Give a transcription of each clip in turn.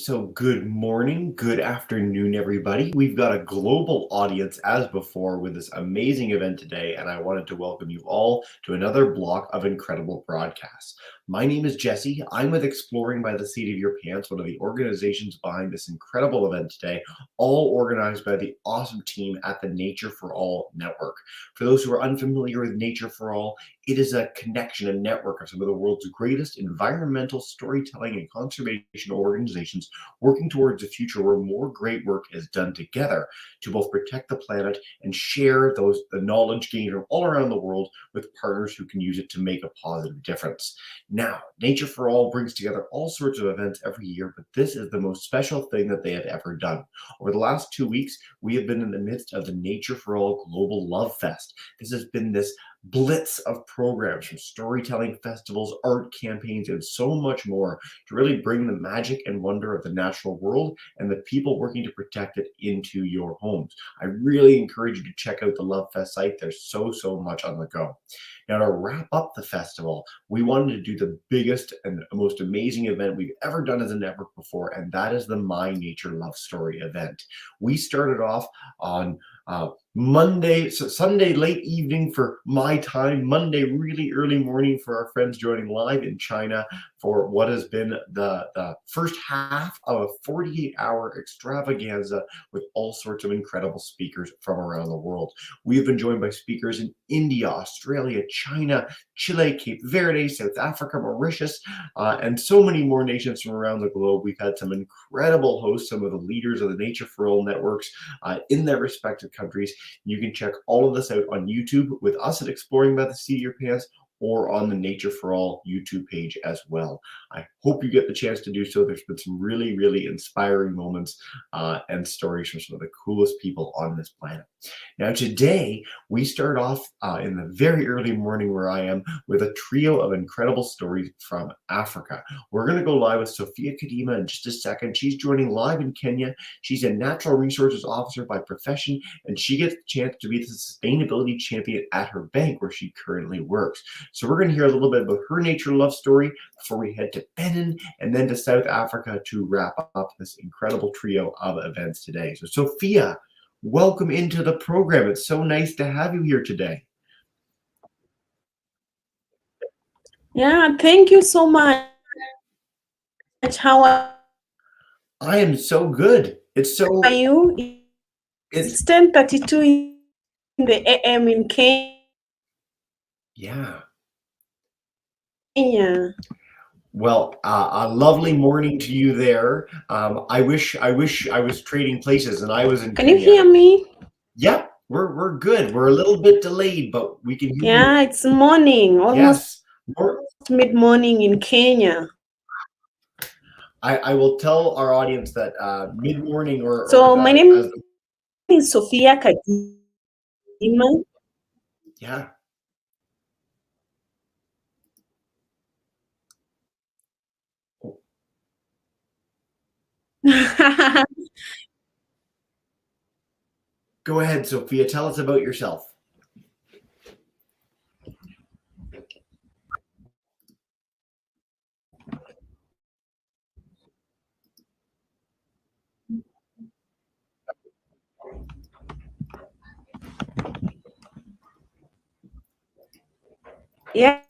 So good morning, good afternoon, everybody. We've got a global audience as before with this amazing event today, and I wanted to welcome you all to another block of incredible broadcasts. My name is Jesse. I'm with Exploring by the Seat of Your Pants, one of the organizations behind this incredible event today, all organized by the awesome team at the Nature for All Network. For those who are unfamiliar with Nature for All, it is a connection, a network of some of the world's greatest environmental storytelling and conservation organizations working towards a future where more great work is done together to both protect the planet and share the knowledge gained from all around the world with partners who can use it to make a positive difference. Now, Nature for All brings together all sorts of events every year, but this is the most special thing that they have ever done. Over the last 2 weeks, we have been in the midst of the Nature for All Global Love Fest. This has been this blitz of programs from storytelling festivals, art campaigns, and so much more to really bring the magic and wonder of the natural world and the people working to protect it into your homes. I really encourage you to check out the Love Fest site. There's so much on the go. Now, to wrap up the festival, we wanted to do the biggest and most amazing event we've ever done as a network before, and that is the My Nature Love Story event. We started off on Sunday late evening for my time, Monday really early morning for our friends joining live in China for what has been the first half of a 48-hour extravaganza with all sorts of incredible speakers from around the world. We have been joined by speakers in India, Australia, China, Chile, Cape Verde, South Africa, Mauritius, and so many more nations from around the globe. We've had some incredible hosts, some of the leaders of the Nature for All networks in their respective countries. You can check all of this out on YouTube with us at Exploring by the Seat of Your Pants or on the Nature for All YouTube page as well. I hope you get the chance to do so. There's been some really inspiring moments and stories from some of the coolest people on this planet. Now today, we start off in the very early morning where I am with a trio of incredible stories from Africa. We're going to go live with Sophia Kadima in just a second. She's joining live in Kenya. She's a natural resources officer by profession, and she gets the chance to be the sustainability champion at her bank where she currently works. So we're going to hear a little bit about her nature love story before we head to Benin and then to South Africa to wrap up this incredible trio of events today. So Sophia, welcome into the program. It's so nice to have you here today. Yeah, thank you so much. How are I am so good. you? It's 10:32 in the AM in Kenya. Yeah. Well, a lovely morning to you there. I wish I was trading places and I was in Kenya. Can you hear me? Yeah, we're good. We're a little bit delayed, but we can hear you. Yeah, it's morning, almost yes. mid-morning in Kenya. I will tell our audience that mid-morning my name is Sophia Kadima. Yeah. Go ahead, Sophia. Tell us about yourself. Yes.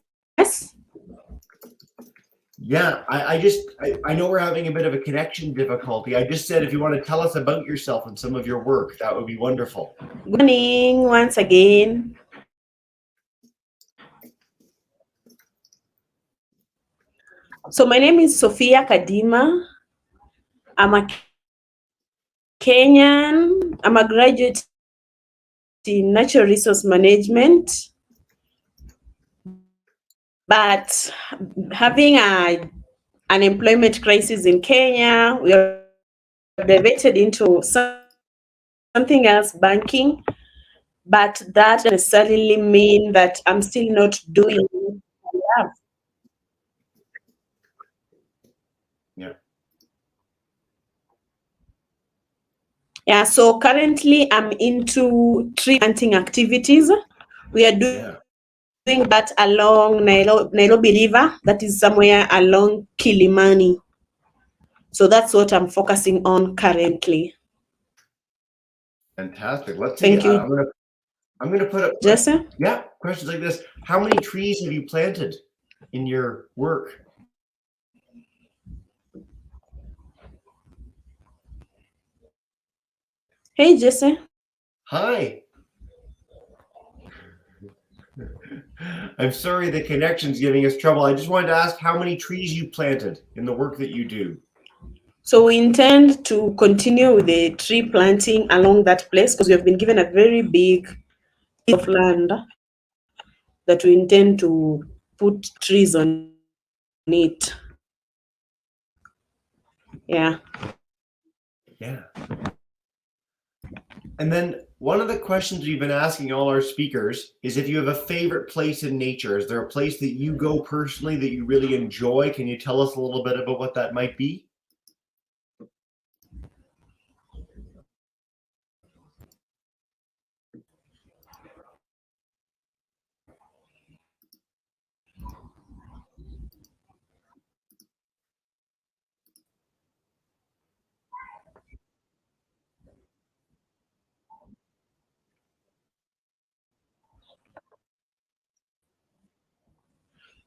Yeah, I know we're having a bit of a connection difficulty. I just said if you want to tell us about yourself and some of your work, that would be wonderful. Good morning once again. So my name is Sophia Kadima. I'm a Kenyan. I'm a graduate in natural resource management. But having an unemployment crisis in Kenya, we are diverted into something else, banking. But that doesn't necessarily mean that I'm still not doing what I love. Yeah. Yeah, so currently I'm into tree planting activities. We are doing that along Nairobi River, that is somewhere along Kilimani. So that's what I'm focusing on currently. Fantastic. Let's see. Thank you, I'm gonna put up Jesse. questions like this. How many trees have you planted in your work? Hey, Jesse. Hi. I'm sorry the connection's giving us trouble. I just wanted to ask how many trees you planted in the work that you do. So we intend to continue with the tree planting along that place because we have been given a very big piece of land that we intend to put trees on it. Yeah. Yeah. And then one of the questions we've been asking all our speakers is if you have a favorite place in nature. Is there a place that you go personally that you really enjoy? Can you tell us a little bit about what that might be?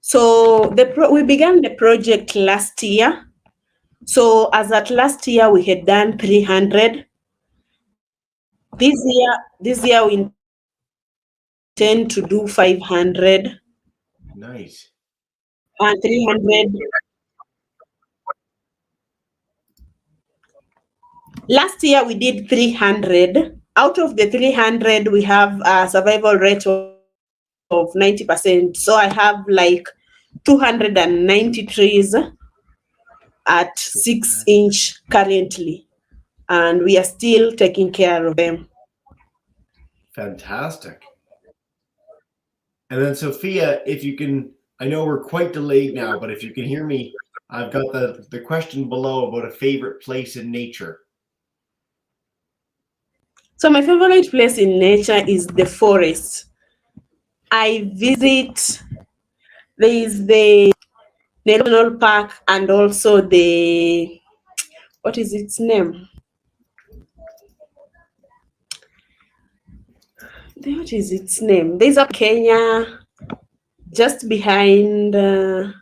So we began the project last year. So as at last year, we had done 300. This year we intend to do 500 Nice. and 300. Last year we did 300. Out of the 300, we have a survival rate of 90%. So I have like 290 trees at 6 inch currently, and we are still taking care of them. Fantastic. And then Sophia, if you can, I know we're quite delayed now, but if you can hear me, I've got the question below about a favorite place in nature. So my favorite place in nature is the forest. I visit, there is the national park and also what is its name? What is its name? There's a Kenya just behind. There's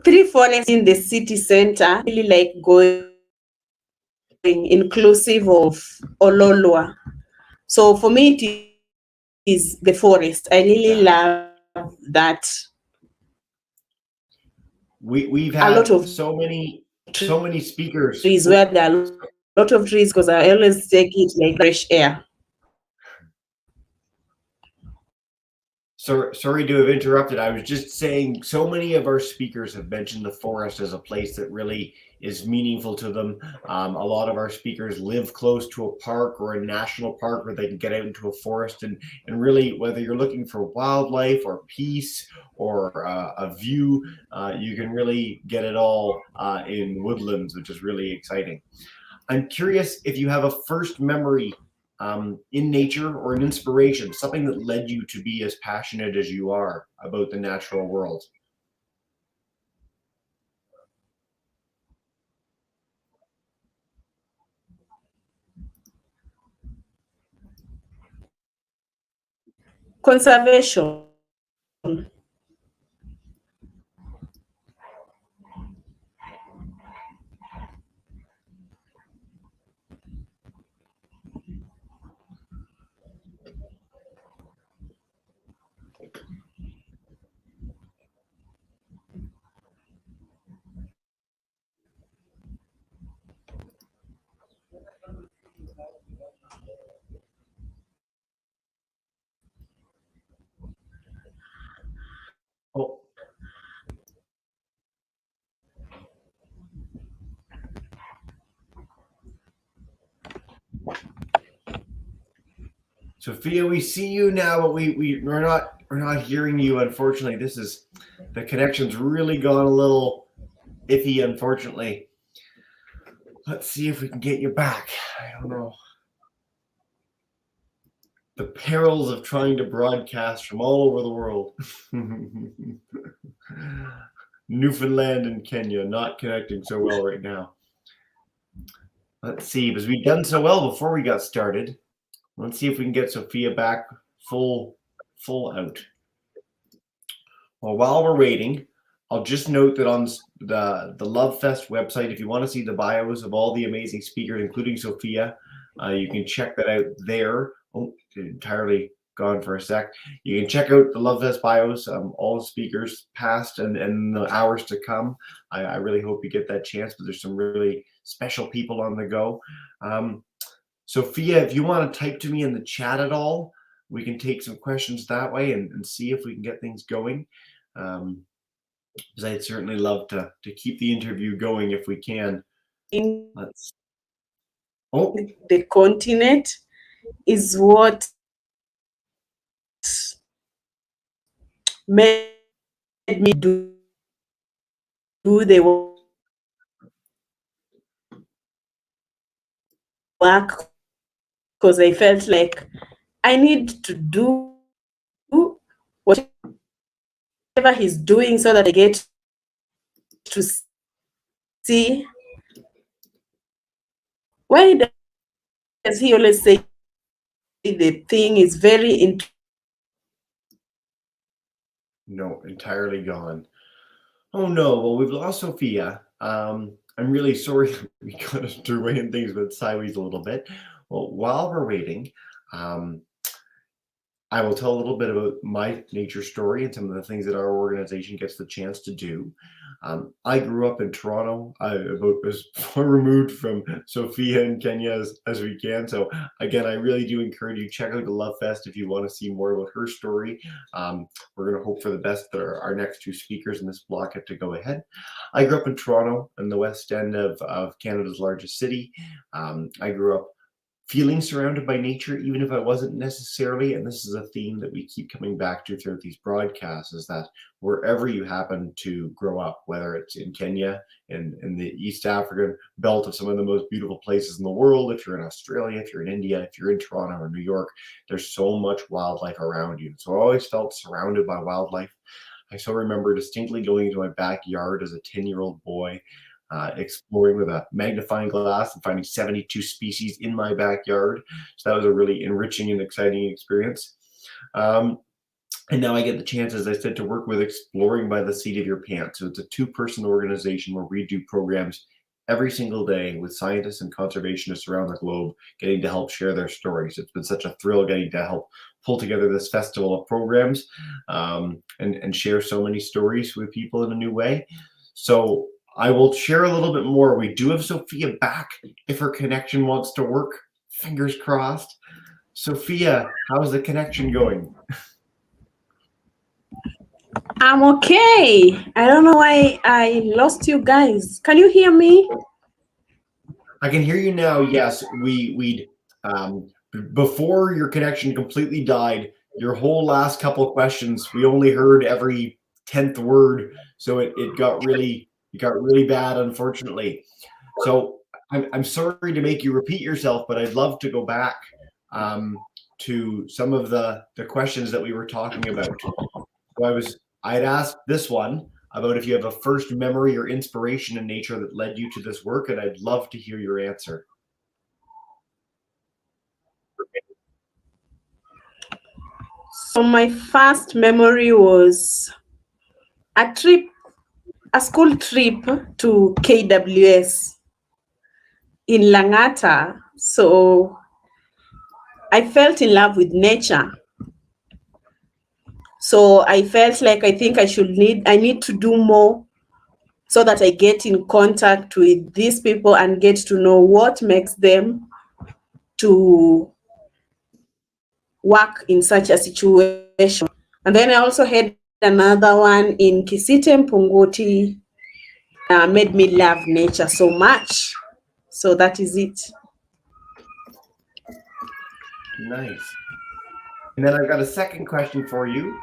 3 forests in the city center. Really like going, inclusive of Ololua. So for me, it is the forest. I really love that. We've A lot had of so many speakers. trees where there are a lot of trees because I always take it like fresh air. Sorry to have interrupted. I was just saying so many of our speakers have mentioned the forest as a place that really is meaningful to them. A lot of our speakers live close to a park or a national park where they can get out into a forest and really, whether you're looking for wildlife or peace or a view, you can really get it all in woodlands, which is really exciting. I'm curious if you have a first memory in nature or an inspiration, something that led you to be as passionate as you are about the natural world. Conservation. Oh, Sophia, we see you now, but we're not hearing you. Unfortunately, the connection's really gone a little iffy. Unfortunately, let's see if we can get you back. I don't know. The perils of trying to broadcast from all over the world. Newfoundland and Kenya not connecting so well right now. Let's see, because we've done so well before we got started. Let's see if we can get Sophia back full out. Well, while we're waiting, I'll just note that on the Love Fest website, if you want to see the bios of all the amazing speakers, including Sophia, you can check that out there. Oh, entirely gone for a sec. You can check out the Love Fest bios, all the speakers past and the hours to come. I really hope you get that chance, but there's some really special people on the go. Sophia, if you want to type to me in the chat at all, we can take some questions that way and see if we can get things going. Because I'd certainly love to keep the interview going if we can. The continent is what made me do the work, because I felt like I need to do whatever he's doing so that I get to see. Why does he always say the thing is very No, entirely gone. Oh no, well, we've lost Sophia. I'm really sorry we got underway and things went sideways a little bit. Well, while we're waiting, I will tell a little bit about my nature story and some of the things that our organization gets the chance to do. I grew up in Toronto. About as far removed from Sophia and Kenya as we can. So again, I really do encourage you, check out the Love Fest if you want to see more about her story. We're going to hope for the best that our next two speakers in this block get to go ahead. I grew up in Toronto, in the west end of Canada's largest city. I grew up feeling surrounded by nature, even if I wasn't necessarily, and this is a theme that we keep coming back to throughout these broadcasts, is that wherever you happen to grow up, whether it's in Kenya, in the East African belt of some of the most beautiful places in the world, if you're in Australia, if you're in India, if you're in Toronto or New York, there's so much wildlife around you. So I always felt surrounded by wildlife. I still remember distinctly going into my backyard as a 10-year-old boy, exploring with a magnifying glass and finding 72 species in my backyard. So that was a really enriching and exciting experience. And now I get the chance, as I said, to work with Exploring by the Seat of Your Pants. So it's a two-person organization where we do programs every single day with scientists and conservationists around the globe, getting to help share their stories. It's been such a thrill getting to help pull together this festival of programs and share so many stories with people in a new way. So I will share a little bit more. We do have Sophia back if her connection wants to work. Fingers crossed. Sophia, how's the connection going? I'm okay. I don't know why I lost you guys. Can you hear me? I can hear you now. Yes, we before your connection completely died, your whole last couple of questions, we only heard every 10th word, so it got really bad, unfortunately. So I'm sorry to make you repeat yourself, but I'd love to go back to some of the questions that we were talking about. So I had asked this one about if you have a first memory or inspiration in nature that led you to this work, and I'd love to hear your answer. So my first memory was a school trip to KWS in Langata. So I felt in love with nature. So I felt like I need to do more so that I get in contact with these people and get to know what makes them to work in such a situation. And then I also had another one in Kisite Mpungoti, made me love nature so much. So that is it. Nice. And then I've got a second question for you.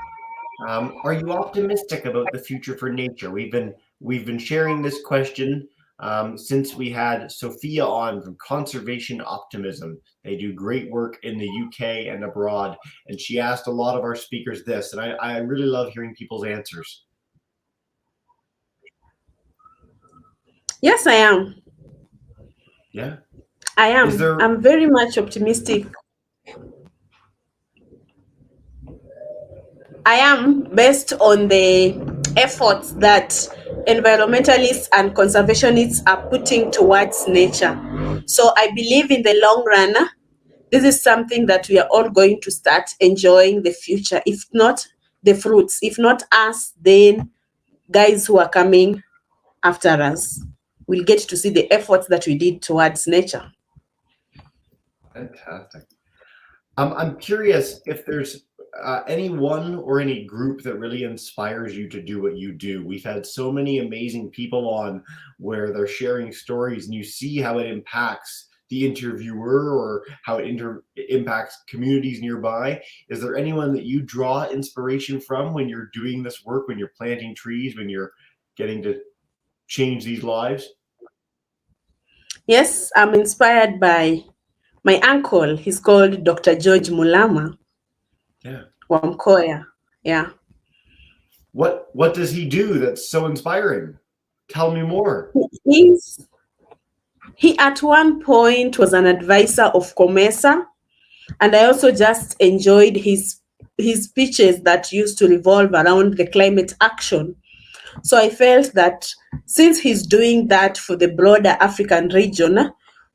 Are you optimistic about the future for nature? We've been sharing this question since we had Sophia on from Conservation Optimism. They do great work in the UK and abroad, and she asked a lot of our speakers this, and I really love hearing people's answers. Yes, I am. Yeah. I Is am. there I'm very much optimistic. I am, based on the efforts that environmentalists and conservationists are putting towards nature. So I believe in the long run, this is something that we are all going to start enjoying the future. If not the fruits, if not us, then guys who are coming after us will get to see the efforts that we did towards nature. fantastic? I'm curious if there's anyone or any group that really inspires you to do what you do. We've had so many amazing people on where they're sharing stories, and you see how it impacts the interviewer or how it impacts communities nearby. Is there anyone that you draw inspiration from when you're doing this work, when you're planting trees, when you're getting to change these lives? Yes, I'm inspired by my uncle. He's called Dr. George Mulama Yeah. Wamkoya. Yeah. What does he do that's so inspiring? Tell me more. He's, he at one point was an advisor of COMESA, and I also just enjoyed his speeches that used to revolve around the climate action. So I felt that since he's doing that for the broader African region,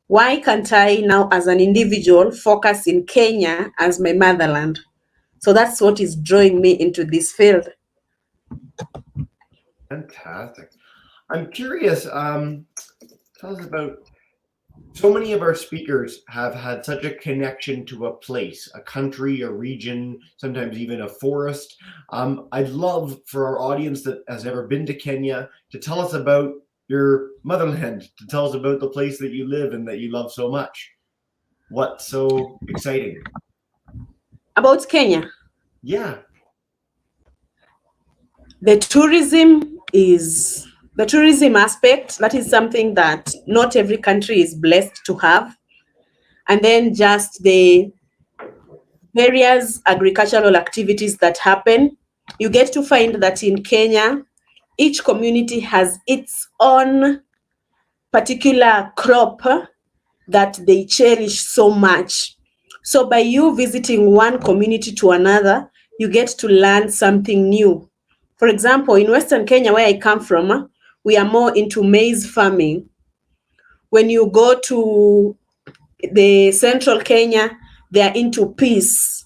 why can't I now, as an individual, focus in Kenya as my motherland? So that's what is drawing me into this field. Fantastic. I'm curious, tell us about so many of our speakers have had such a connection to a place, a country, a region, sometimes even a forest. I'd love for our audience that has never been to Kenya to tell us about your motherland, to tell us about the place that you live and that you love so much. What's so exciting? About Kenya, Yeah, the tourism is the tourism aspect. That is something that not every country is blessed to have. And then just the various agricultural activities that happen. You get to find that in Kenya, each community has its own particular crop that they cherish so much. So by you visiting one community to another, you get to learn something new. For example, in Western Kenya, where I come from, we are more into maize farming. When you go to the central Kenya, they are into peas.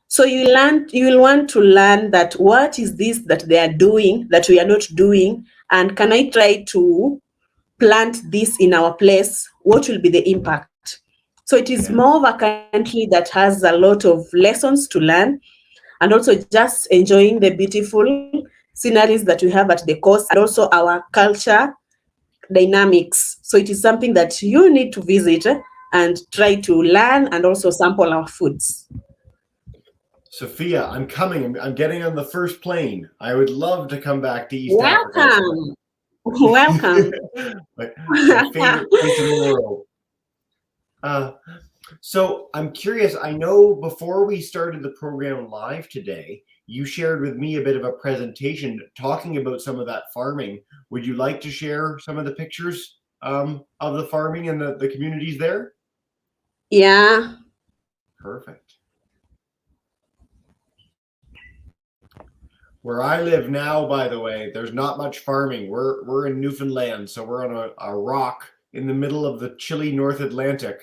So you will want to learn that what is this that they are doing that we are not doing, and can I try to plant this in our place? What will be the impact? So it is yeah. more of a country that has a lot of lessons to learn, and also just enjoying the beautiful sceneries that we have at the coast, and also our culture dynamics. So it is something that you need to visit and try to learn and also sample our foods. Sophia, I'm coming. I'm getting on the first plane. I would love to come back to East Africa. It's Welcome. Welcome. my favorite place in the world. Uh, so I'm curious. I know before we started the program live today, you shared with me a bit of a presentation talking about some of that farming. Would you like to share some of the pictures of the farming and the communities there? Yeah. Perfect. Where I live now, by the way, there's not much farming. We're in Newfoundland, so we're on a rock in the middle of the chilly North Atlantic.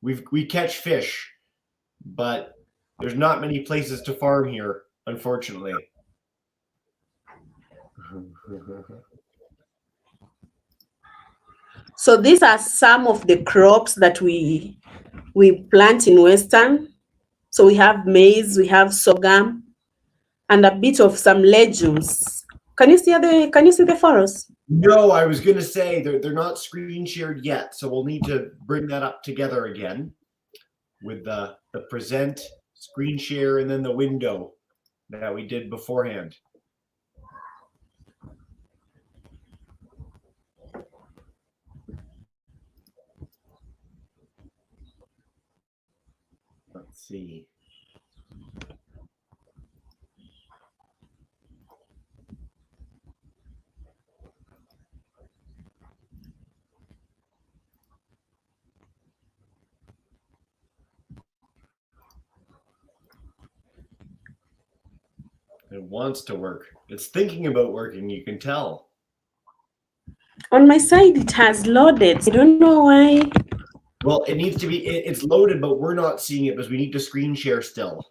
We catch fish, but there's not many places to farm here, unfortunately. So these are some of the crops that we plant in Western. So we have maize, we have sorghum, and a bit of some legumes. Can you see the forest? No, I was going to say they're not screen shared yet, so we'll need to bring that up together again with the present screen share and then the window that we did beforehand. Let's see. It wants to work. It's thinking about working, you can tell. On my side, it has loaded. I don't know why. Well, it needs to be, it's loaded, but we're not seeing it because we need to screen share still.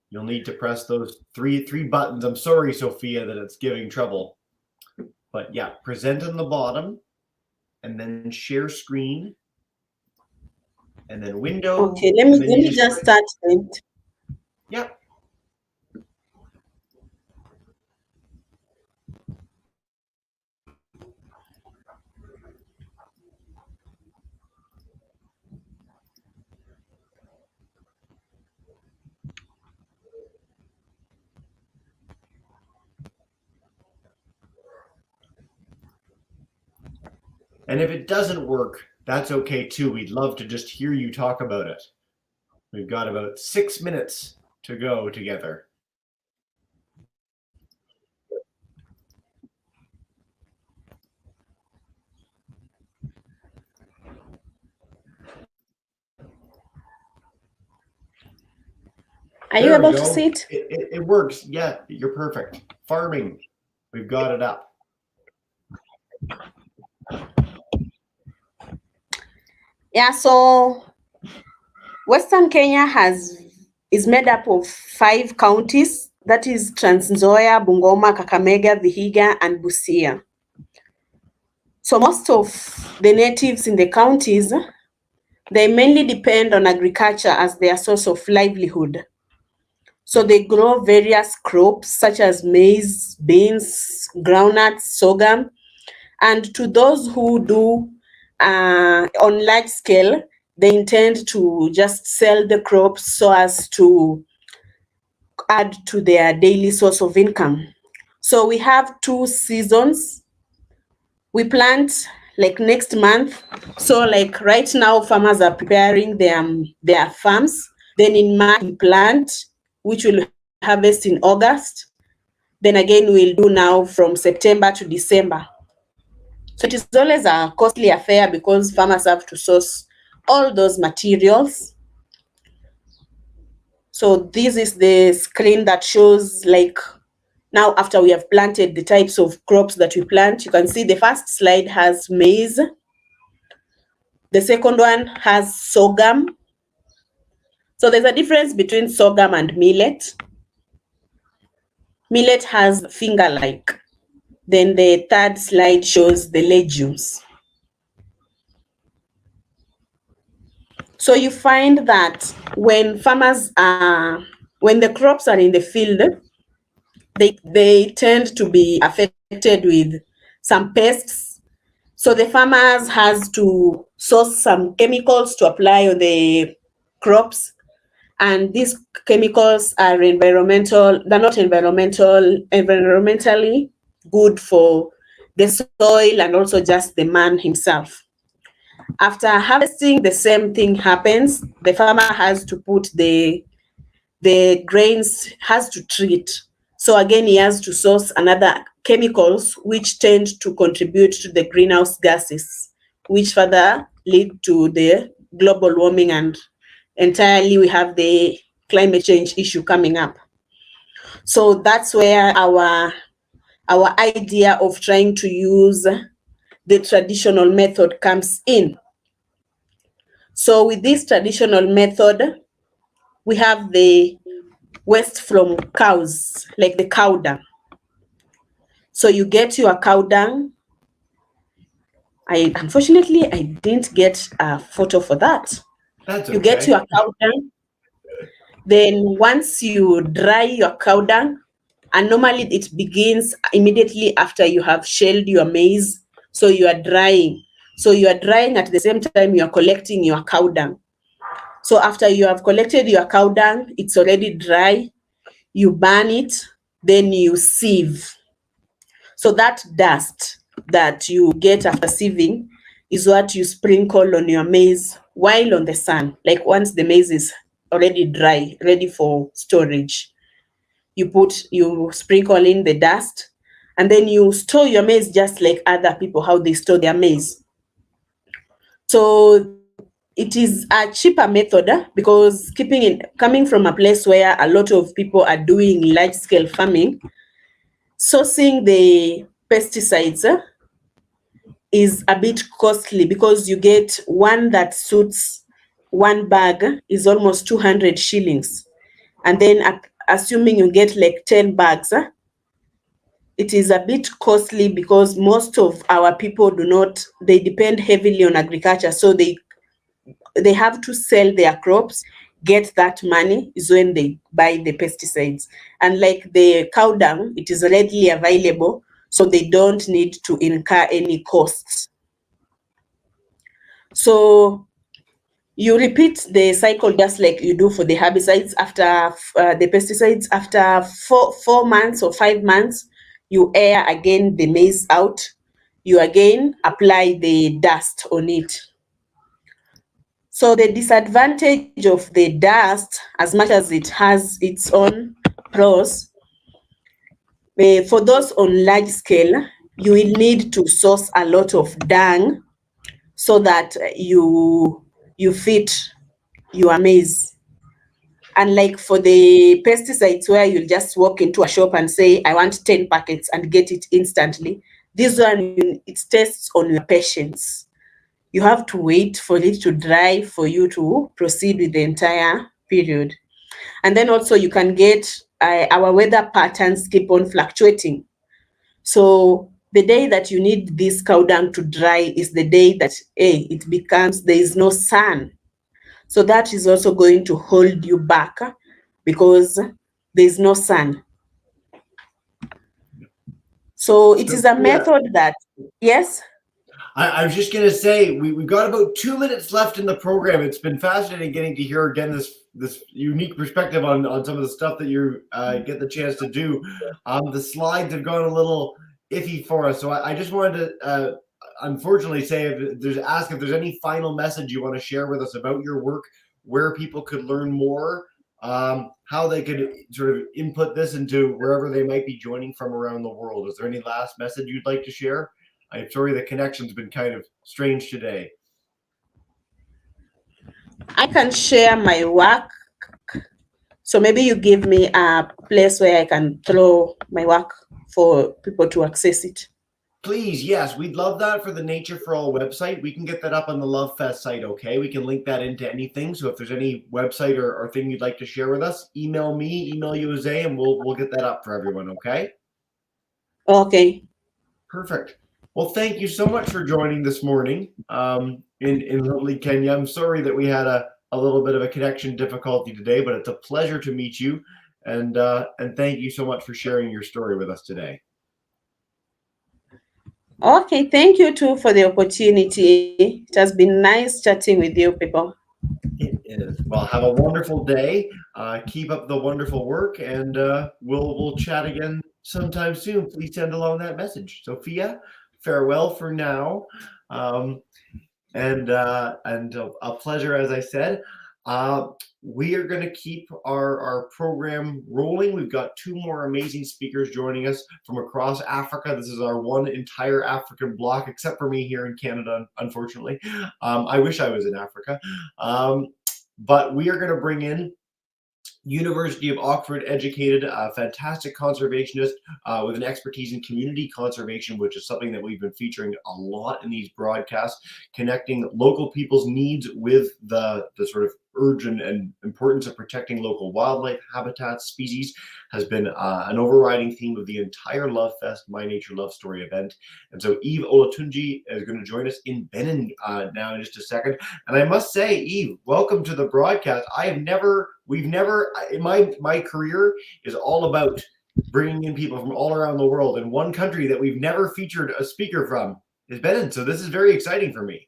You'll need to press those three buttons. I'm sorry, Sophia, that it's giving trouble. But yeah, present on the bottom, and then share screen, and then window. Okay, let me just start it. Yeah. And if it doesn't work, that's okay too. We'd love to just hear you talk about it. We've got about 6 minutes to go together. Are you able to see it? It works. Yeah, you're perfect. Farming. We've got it up. Yeah, so Western Kenya is made up of 5 counties. That is Trans Nzoia, Bungoma, Kakamega, Vihiga, and Busia. So most of the natives in the counties, they mainly depend on agriculture as their source of livelihood. So they grow various crops such as maize, beans, groundnuts, sorghum. And to those who do on large scale, they intend to just sell the crops so as to add to their daily source of income. So we have 2 seasons. We plant like next month. So like right now, farmers are preparing their farms. Then in March, we plant, which will harvest in August. Then again, we'll do now from September to December. So it is always a costly affair because farmers have to source all those materials. So this is the screen that shows like now after we have planted the types of crops that we plant. You can see the first slide has maize. The second one has sorghum. So there's a difference between sorghum and millet. Millet has finger-like. Then the third slide shows the legumes. So you find that when the crops are in the field, they tend to be affected with some pests. So the farmers has to source some chemicals to apply on the crops. And these chemicals are they're not environmentally good for the soil and also just the man himself. After harvesting, the same thing happens. The farmer has to put the grains, has to treat. So again, he has to source another chemicals which tend to contribute to the greenhouse gases, which further lead to the global warming, and entirely we have the climate change issue coming up. So that's where our idea of trying to use the traditional method comes in. So with this traditional method, we have the waste from cows, like the cow dung. So you get your cow dung. Unfortunately, I didn't get a photo for that. That's You get your cow dung. Then once you dry your cow dung, and normally it begins immediately after you have shelled your maize, so you are drying. So you are drying at the same time you are collecting your cow dung. So after you have collected your cow dung, it's already dry, you burn it, then you sieve. So that dust that you get after sieving is what you sprinkle on your maize while on the sun. Like once the maize is already dry, ready for storage, you sprinkle in the dust, and then you store your maize just like other people, how they store their maize. So it is a cheaper method because coming from a place where a lot of people are doing large scale farming, sourcing the pesticides is a bit costly because you get one that suits one bag is almost 200 shillings. And then assuming you get like 10 bags, it is a bit costly because most of our people they depend heavily on agriculture. So they have to sell their crops, get that money is when they buy the pesticides. And like the cow dung, it is readily available, so they don't need to incur any costs. So you repeat the cycle just like you do for the herbicides. After the pesticides, after 4 months or 5 months, you air again the maize out. You again apply the dust on it. So the disadvantage of the dust, as much as it has its own pros, for those on large scale, you will need to source a lot of dung so that you fit your maize. And like for the pesticides where you'll just walk into a shop and say, I want 10 packets and get it instantly, this one, it tests on your patience. You have to wait for it to dry for you to proceed with the entire period. And then also you can get, our weather patterns keep on fluctuating. So the day that you need this cow dung to dry is the day that there is no sun. So that is also going to hold you back because there's no sun. So it is a method that, yes? I was just going to say, we've got about 2 minutes left in the program. It's been fascinating getting to hear again this unique perspective on some of the stuff that you get the chance to do. The slides have gone a little iffy for us, so I just wanted to unfortunately say if there's any final message you want to share with us about your work, where people could learn more, how they could sort of input this into wherever they might be joining from around the world. Is there any last message you'd like to share? I'm sorry the connection's been kind of strange today. I can share my work. So maybe you give me a place where I can throw my work for people to access it. Please, yes, we'd love that for the Nature for All website. We can get that up on the Love Fest site, okay? We can link that into anything. So if there's any website or thing you'd like to share with us, email me, email you, Jose, and we'll get that up for everyone, okay? Okay. Perfect. Well, thank you so much for joining this morning in lovely Kenya. I'm sorry that we had a little bit of a connection difficulty today, but it's a pleasure to meet you. And thank you so much for sharing your story with us today. Okay, thank you too for the opportunity. It has been nice chatting with you people. It is. Well, have a wonderful day. Keep up the wonderful work, and we'll chat again sometime soon. Please send along that message. Sophia, farewell for now. And a pleasure, as I said. We are going to keep our program rolling. We've got 2 more amazing speakers joining us from across Africa. This is our one entire African block, except for me here in Canada, unfortunately. I wish I was in Africa. But we are going to bring in University of Oxford educated, fantastic conservationist with an expertise in community conservation, which is something that we've been featuring a lot in these broadcasts, connecting local people's needs with the sort of urge and importance of protecting local wildlife, habitats, species has been an overriding theme of the entire Love Fest My Nature Love Story event. And so Yves Olatoundji is going to join us in Benin now in just a second. And I must say, Yves, welcome to the broadcast. We've never, my career is all about bringing in people from all around the world. And one country that we've never featured a speaker from is Benin. So this is very exciting for me.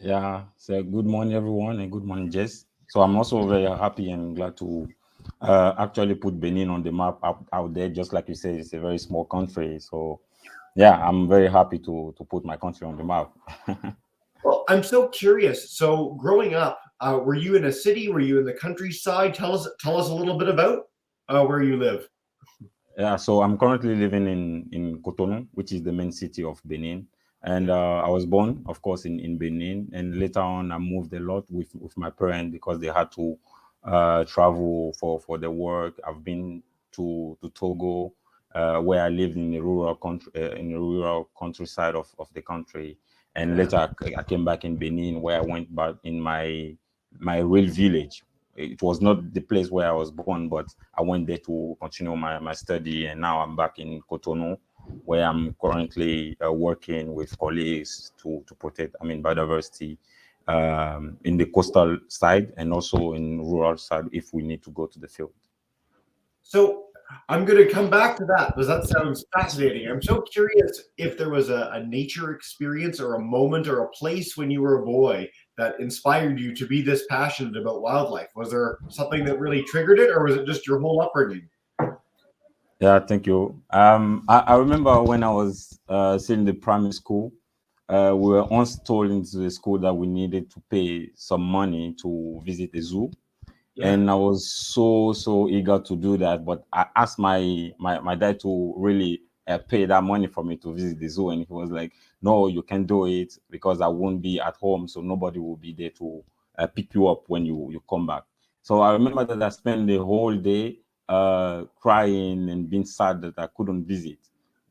Yeah, so good morning, everyone, and good morning, Jess. So I'm also very happy and glad to actually put Benin on the map out there. Just like you said, it's a very small country. So yeah, I'm very happy to put my country on the map. Well, I'm so curious. So growing up, were you in a city? Were you in the countryside? Tell us a little bit about where you live. Yeah, so I'm currently living in Cotonou, which is the main city of Benin. And I was born, of course, in Benin, and later on I moved a lot with my parents because they had to travel for the work. I've been to Togo, where I lived in the rural country, in the rural countryside of the country, and later I came back in Benin, where I went back in my real village. It was not the place where I was born, but I went there to continue my study, and now I'm back in Cotonou, where I'm currently working with colleagues to protect, biodiversity in the coastal side and also in rural side if we need to go to the field. So I'm going to come back to that because that sounds fascinating. I'm so curious if there was a nature experience or a moment or a place when you were a boy that inspired you to be this passionate about wildlife. Was there something that really triggered it, or was it just your whole upbringing? Yeah, thank you. I remember when I was still in the primary school, we were once told into the school that we needed to pay some money to visit the zoo. Yeah. And I was so eager to do that, but I asked my dad to really pay that money for me to visit the zoo, and he was like, "No, you can't do it because I won't be at home, so nobody will be there to pick you up when you come back." So I remember that I spent the whole day crying and being sad that I couldn't visit,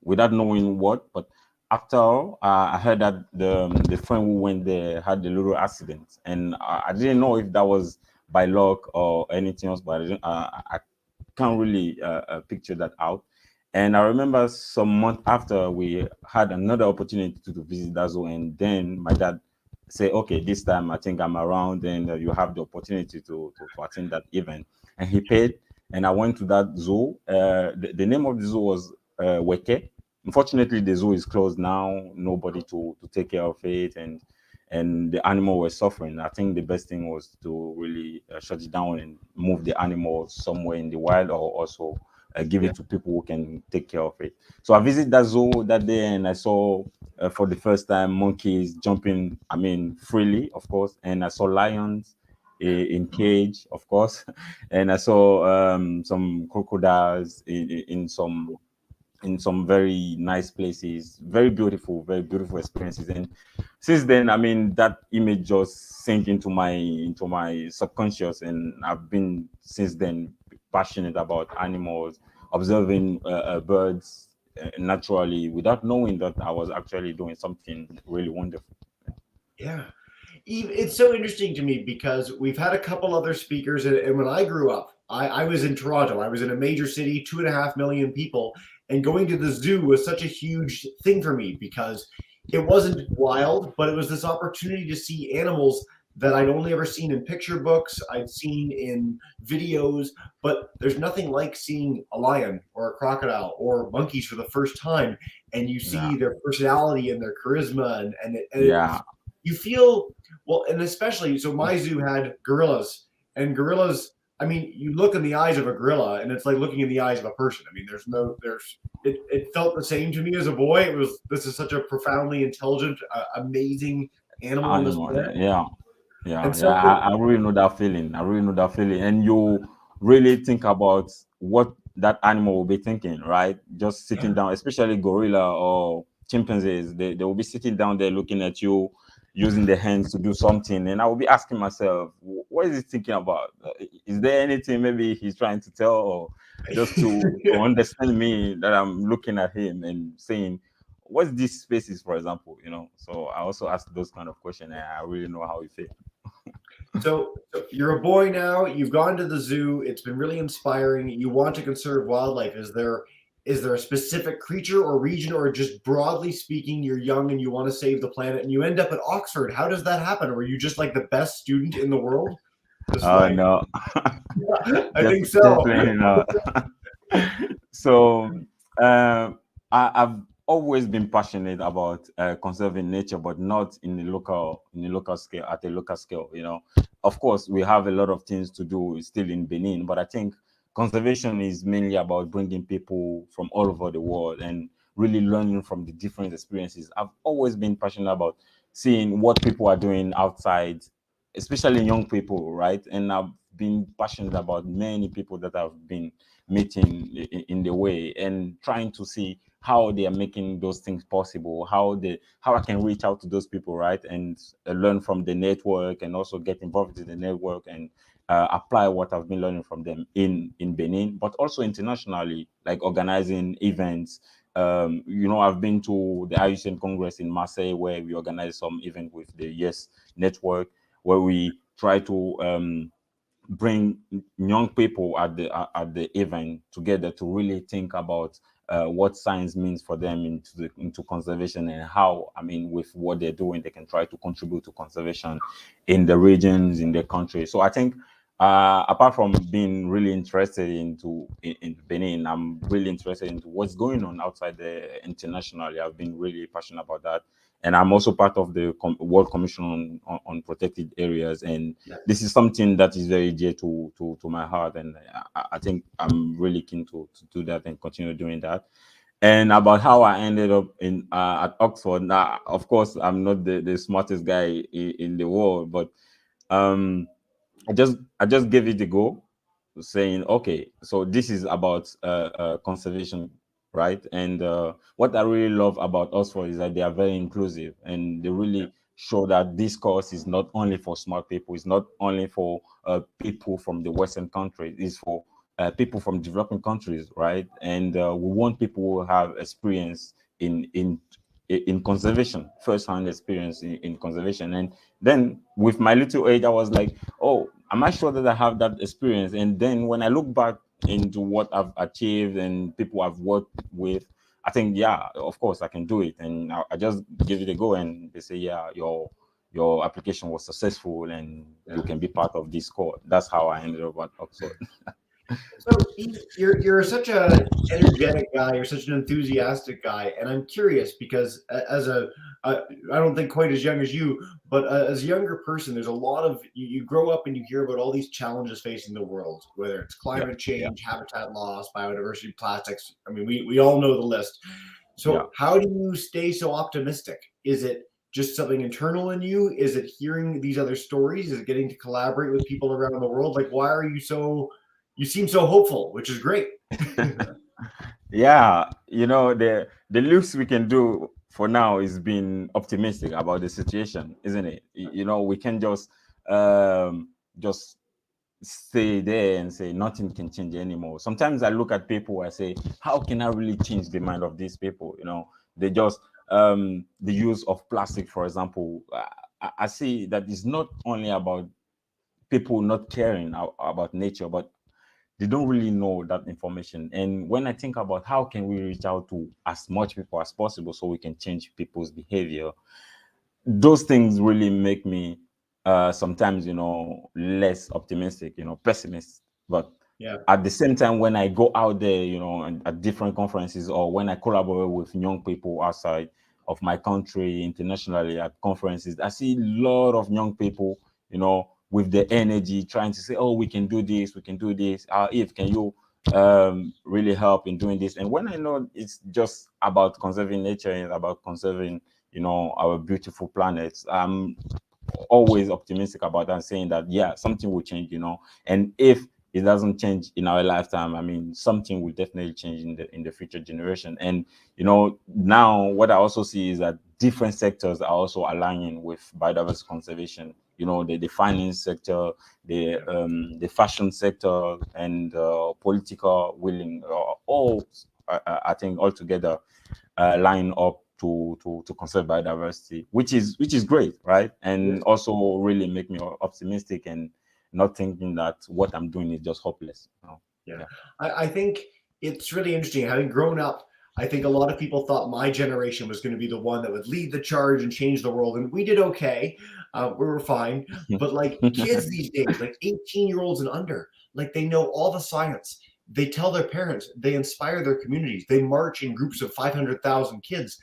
without knowing what. But after all, I heard that the friend who went there had a little accident, and I didn't know if that was by luck or anything else, but I can't really picture that out. And I remember some month after we had another opportunity to visit that zoo, and then my dad said, "Okay, this time I think I'm around, and you have the opportunity to attend that event." And he paid, and I went to that zoo. The name of the zoo was Weke. Unfortunately, the zoo is closed now. Nobody to take care of it, and the animal was suffering. I think the best thing was to really shut it down and move the animal somewhere in the wild, or also give it to people who can take care of it. So I visited that zoo that day, and I saw for the first time monkeys jumping, freely, of course, and I saw lions in cage, of course, and I saw some crocodiles in some very nice places, very beautiful experiences. And since then, that image just sank into my subconscious, and I've been since then passionate about animals, observing birds naturally, without knowing that I was actually doing something really wonderful. Yeah. It's so interesting to me because we've had a couple other speakers, and when I grew up, I was in Toronto. I was in a major city, 2.5 million people, and going to the zoo was such a huge thing for me because it wasn't wild, but it was this opportunity to see animals that I'd only ever seen in picture books, I'd seen in videos, but there's nothing like seeing a lion or a crocodile or monkeys for the first time, and you Yeah, see their personality and their charisma, and yeah, you feel well, and especially so my zoo had gorillas, and gorillas, you look in the eyes of a gorilla and it's like looking in the eyes of a person. It felt the same to me as a boy. This is such a profoundly intelligent, amazing animal on this animal. planet. Yeah, yeah, And yeah. so I really know that feeling. I really know that feeling. And you really think about what that animal will be thinking, right? Just sitting yeah. down, especially gorilla or chimpanzees, they will be sitting down there looking at you, using their hands to do something. And I will be asking myself, what is he thinking about? Is there anything maybe he's trying to tell, or just to understand me that I'm looking at him and saying, what's this species, for example, So I also ask those kind of questions, and I really know how you feel. So you're a boy now. You've gone to the zoo. It's been really inspiring. You want to conserve wildlife. Is there a specific creature or region, or just broadly speaking, you're young and you want to save the planet, and you end up at Oxford? How does that happen? Or were you just like the best student in the world? Just like No, I think so. definitely not. So I've always been passionate about conserving nature, but not in the local scale, at a local scale. Of course, we have a lot of things to do still in Benin, but I think conservation is mainly about bringing people from all over the world and really learning from the different experiences. I've always been passionate about seeing what people are doing outside, especially young people, right? And I've been passionate about many people that I've been meeting in the way, and trying to see how they are making those things possible, how I can reach out to those people, right, and learn from the network, and also get involved in the network, and apply what I've been learning from them in Benin, but also internationally, like organizing events. I've been to the IUCN Congress in Marseille, where we organize some event with the Yes Network, where we try to bring young people at the event together to really think about what science means for them into conservation, and how, I mean, with what they're doing, they can try to contribute to conservation in the regions, in the country. So I think, apart from being really interested in Benin, I'm really interested into what's going on outside there internationally. I've been really passionate about that, and I'm also part of the World Commission on Protected Areas, and this is something that is very dear to my heart, and I think I'm really keen to do that and continue doing that. And about how I ended up in at Oxford. Now, of course, I'm not the smartest guy in the world, but I just gave it a go, saying, okay, so this is about conservation, right? And what I really love about Oxford is that they are very inclusive, and they really show that this course is not only for smart people, it's not only for people from the Western countries, it's for people from developing countries, right? And we want people who have experience in conservation, first-hand experience in conservation. And then with my little age, I was like, oh, am I sure that I have that experience? And then when I look back into what I've achieved and people I've worked with, I think, yeah, of course I can do it. And I just give it a go, and they say, yeah, your application was successful, and you can be part of this course. That's how I ended up at Oxford. So you're such a energetic guy. You're such an enthusiastic guy, and I'm curious because as I don't think quite as young as you, but as a younger person, there's a lot of you grow up and you hear about all these challenges facing the world, whether it's climate change, habitat loss, biodiversity, plastics. I mean, we all know the list. So how do you stay so optimistic? Is it just something internal in you? Is it hearing these other stories? Is it getting to collaborate with people around the world? Like, why are you so? You seem so hopeful, which is great. Yeah, the least we can do for now is being optimistic about the situation, isn't it? We can just stay there and say nothing can change anymore. Sometimes I look at people, I say, how can I really change the mind of these people? They just the use of plastic, for example. I see that it's not only about people not caring about nature, but they don't really know that information. And when I think about how can we reach out to as much people as possible so we can change people's behavior, those things really make me sometimes, less optimistic, pessimist. But at the same time, when I go out there, at different conferences, or when I collaborate with young people outside of my country, internationally at conferences, I see a lot of young people, with the energy, trying to say, oh, we can do this, we can do this. If can you really help in doing this? And when I know it's just about conserving nature and about conserving, our beautiful planets, I'm always optimistic about that, saying that, yeah, something will change, and if it doesn't change in our lifetime, I mean, something will definitely change in the future generation. And now what I also see is that different sectors are also aligning with biodiversity conservation. The finance sector, the fashion sector, and political willing, all I think all together line up to conserve biodiversity, which is great, right? And also really make me optimistic and not thinking that what I'm doing is just hopeless. I think it's really interesting. Having grown up, I think a lot of people thought my generation was going to be the one that would lead the charge and change the world, and we did okay. We were fine. But like kids these days, like 18-year-olds and under, like they know all the science. They tell their parents. They inspire their communities. They march in groups of 500,000 kids,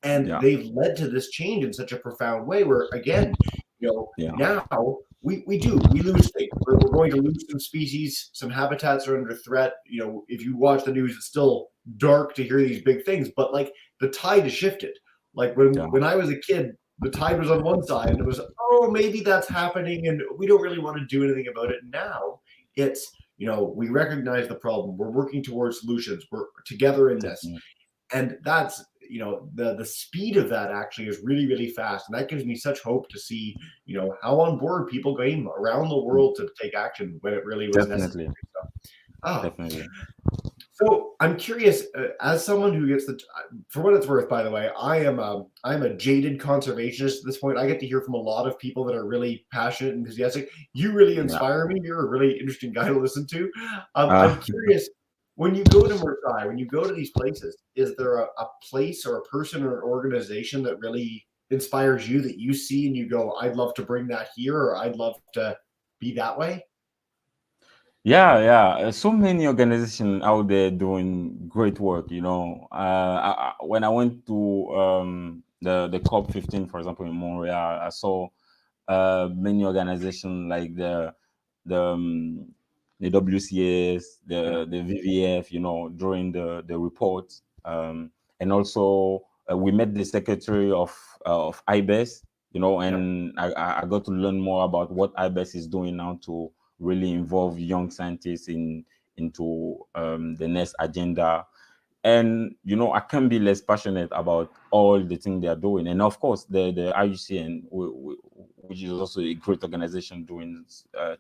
and they've led to this change in such a profound way. Where again, now we lose things. We're going to lose some species. Some habitats are under threat. If you watch the news, it's still dark to hear these big things. But like the tide has shifted. Like when I was a kid, the tide was on one side, and it was, oh, maybe that's happening, and we don't really want to do anything about it. Now it's we recognize the problem. We're working towards solutions. We're together in this. And that's, you know, the speed of that actually is really, really fast. And that gives me such hope to see, you know, how on board people came around the world to take action when it really was necessary. Definitely, So, ah, definitely. so I'm curious, as someone who gets for what it's worth, by the way, I'm a jaded conservationist at this point. I get to hear from a lot of people that are really passionate and enthusiastic. You really Yeah. inspire me. You're a really interesting guy to listen to. Uh, I'm curious, when you go to Marseille, when you go to these places, is there a place or a person or an organization that really inspires you that you see and you go, I'd love to bring that here, or I'd love to be that way? Yeah, yeah. So many organizations out there doing great work. You know, when I went to the COP 15, for example, in Montreal, I saw many organizations like the um, the WCS, Yeah, the VVF. You know, during the report, and also we met the secretary of IBES. You know, yeah, and I got to learn more about what IBES is doing now to really involve young scientists into the next agenda. And you know, I can be less passionate about all the things they are doing. And of course, the IUCN, which is also a great organization doing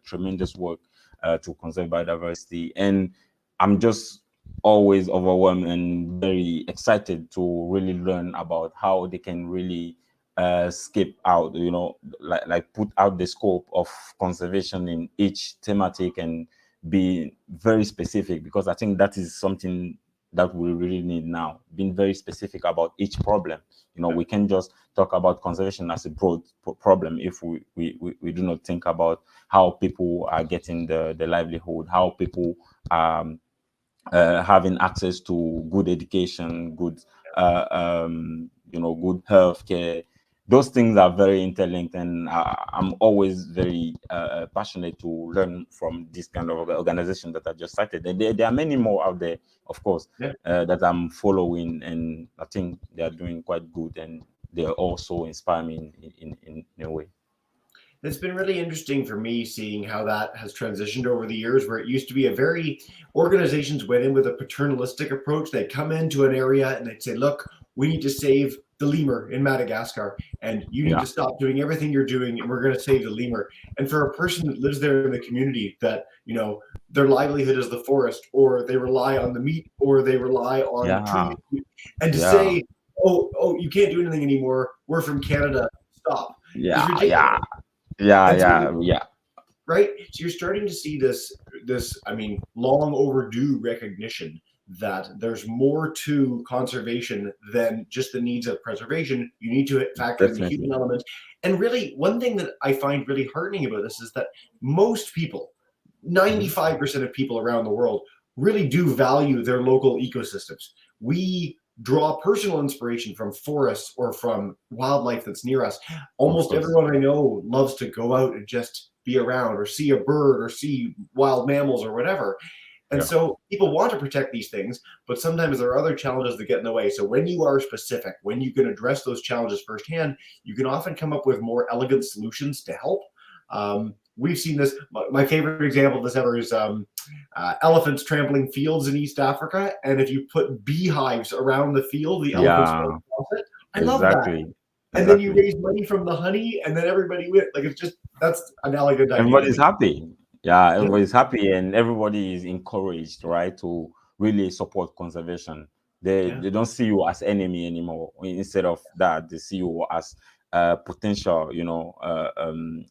tremendous work to conserve biodiversity. And I'm just always overwhelmed and very excited to really learn about how they can really skip out, you know, like put out the scope of conservation in each thematic and be very specific, because I think that is something that we really need now, being very specific about each problem. You know, yeah. we can just talk about conservation as a broad problem if we do not think about how people are getting the livelihood, how people having access to good education, good you know, good health care. Those things are very interlinked, and I'm always very passionate to learn from this kind of organization that I just cited. And there are many more out there, of course, Yeah. that I'm following, and I think they are doing quite good, and they also inspire me in a way. It's been really interesting for me seeing how that has transitioned over the years, where it used to be a very organizations went in with a paternalistic approach. They'd come into an area and they'd say, look, we need to save the lemur in Madagascar, and you need Yeah, to stop doing everything you're doing, and we're going to save the lemur. And for a person that lives there in the community, that, you know, their livelihood is the forest, or they rely on the meat, or they rely on trees, yeah, and to yeah, say, oh, you can't do anything anymore. We're from Canada. Stop. Is yeah, ridiculous. yeah, yeah, And so, yeah, yeah. right? So you're starting to see this I mean, long overdue recognition that there's more to conservation than just the needs of preservation. You need to factor in the human Definitely. element. And really, one thing that I find really heartening about this is that most people, Mhm. 95% of people around the world, really do value their local ecosystems. We draw personal inspiration from forests or from wildlife that's near us. Of Almost course. everyone I know loves to go out and just be around or see a bird or see wild mammals or whatever. And Yeah. so people want to protect these things, but sometimes there are other challenges that get in the way. So when you are specific, when you can address those challenges firsthand, you can often come up with more elegant solutions to help. We've seen this. My favorite example of this ever is elephants trampling fields in East Africa. And if you put beehives around the field, the elephants won't Yeah, cross it. I love that. exactly. And then you Exactly. raise money from the honey, and then everybody went. Like, it's just, that's an elegant idea to Everybody's me. happy. Yeah, Yeah, everybody's happy, and everybody is encouraged, right, to really support conservation. yeah, They don't see you as enemy anymore. Instead of that, they see you as potential, you know,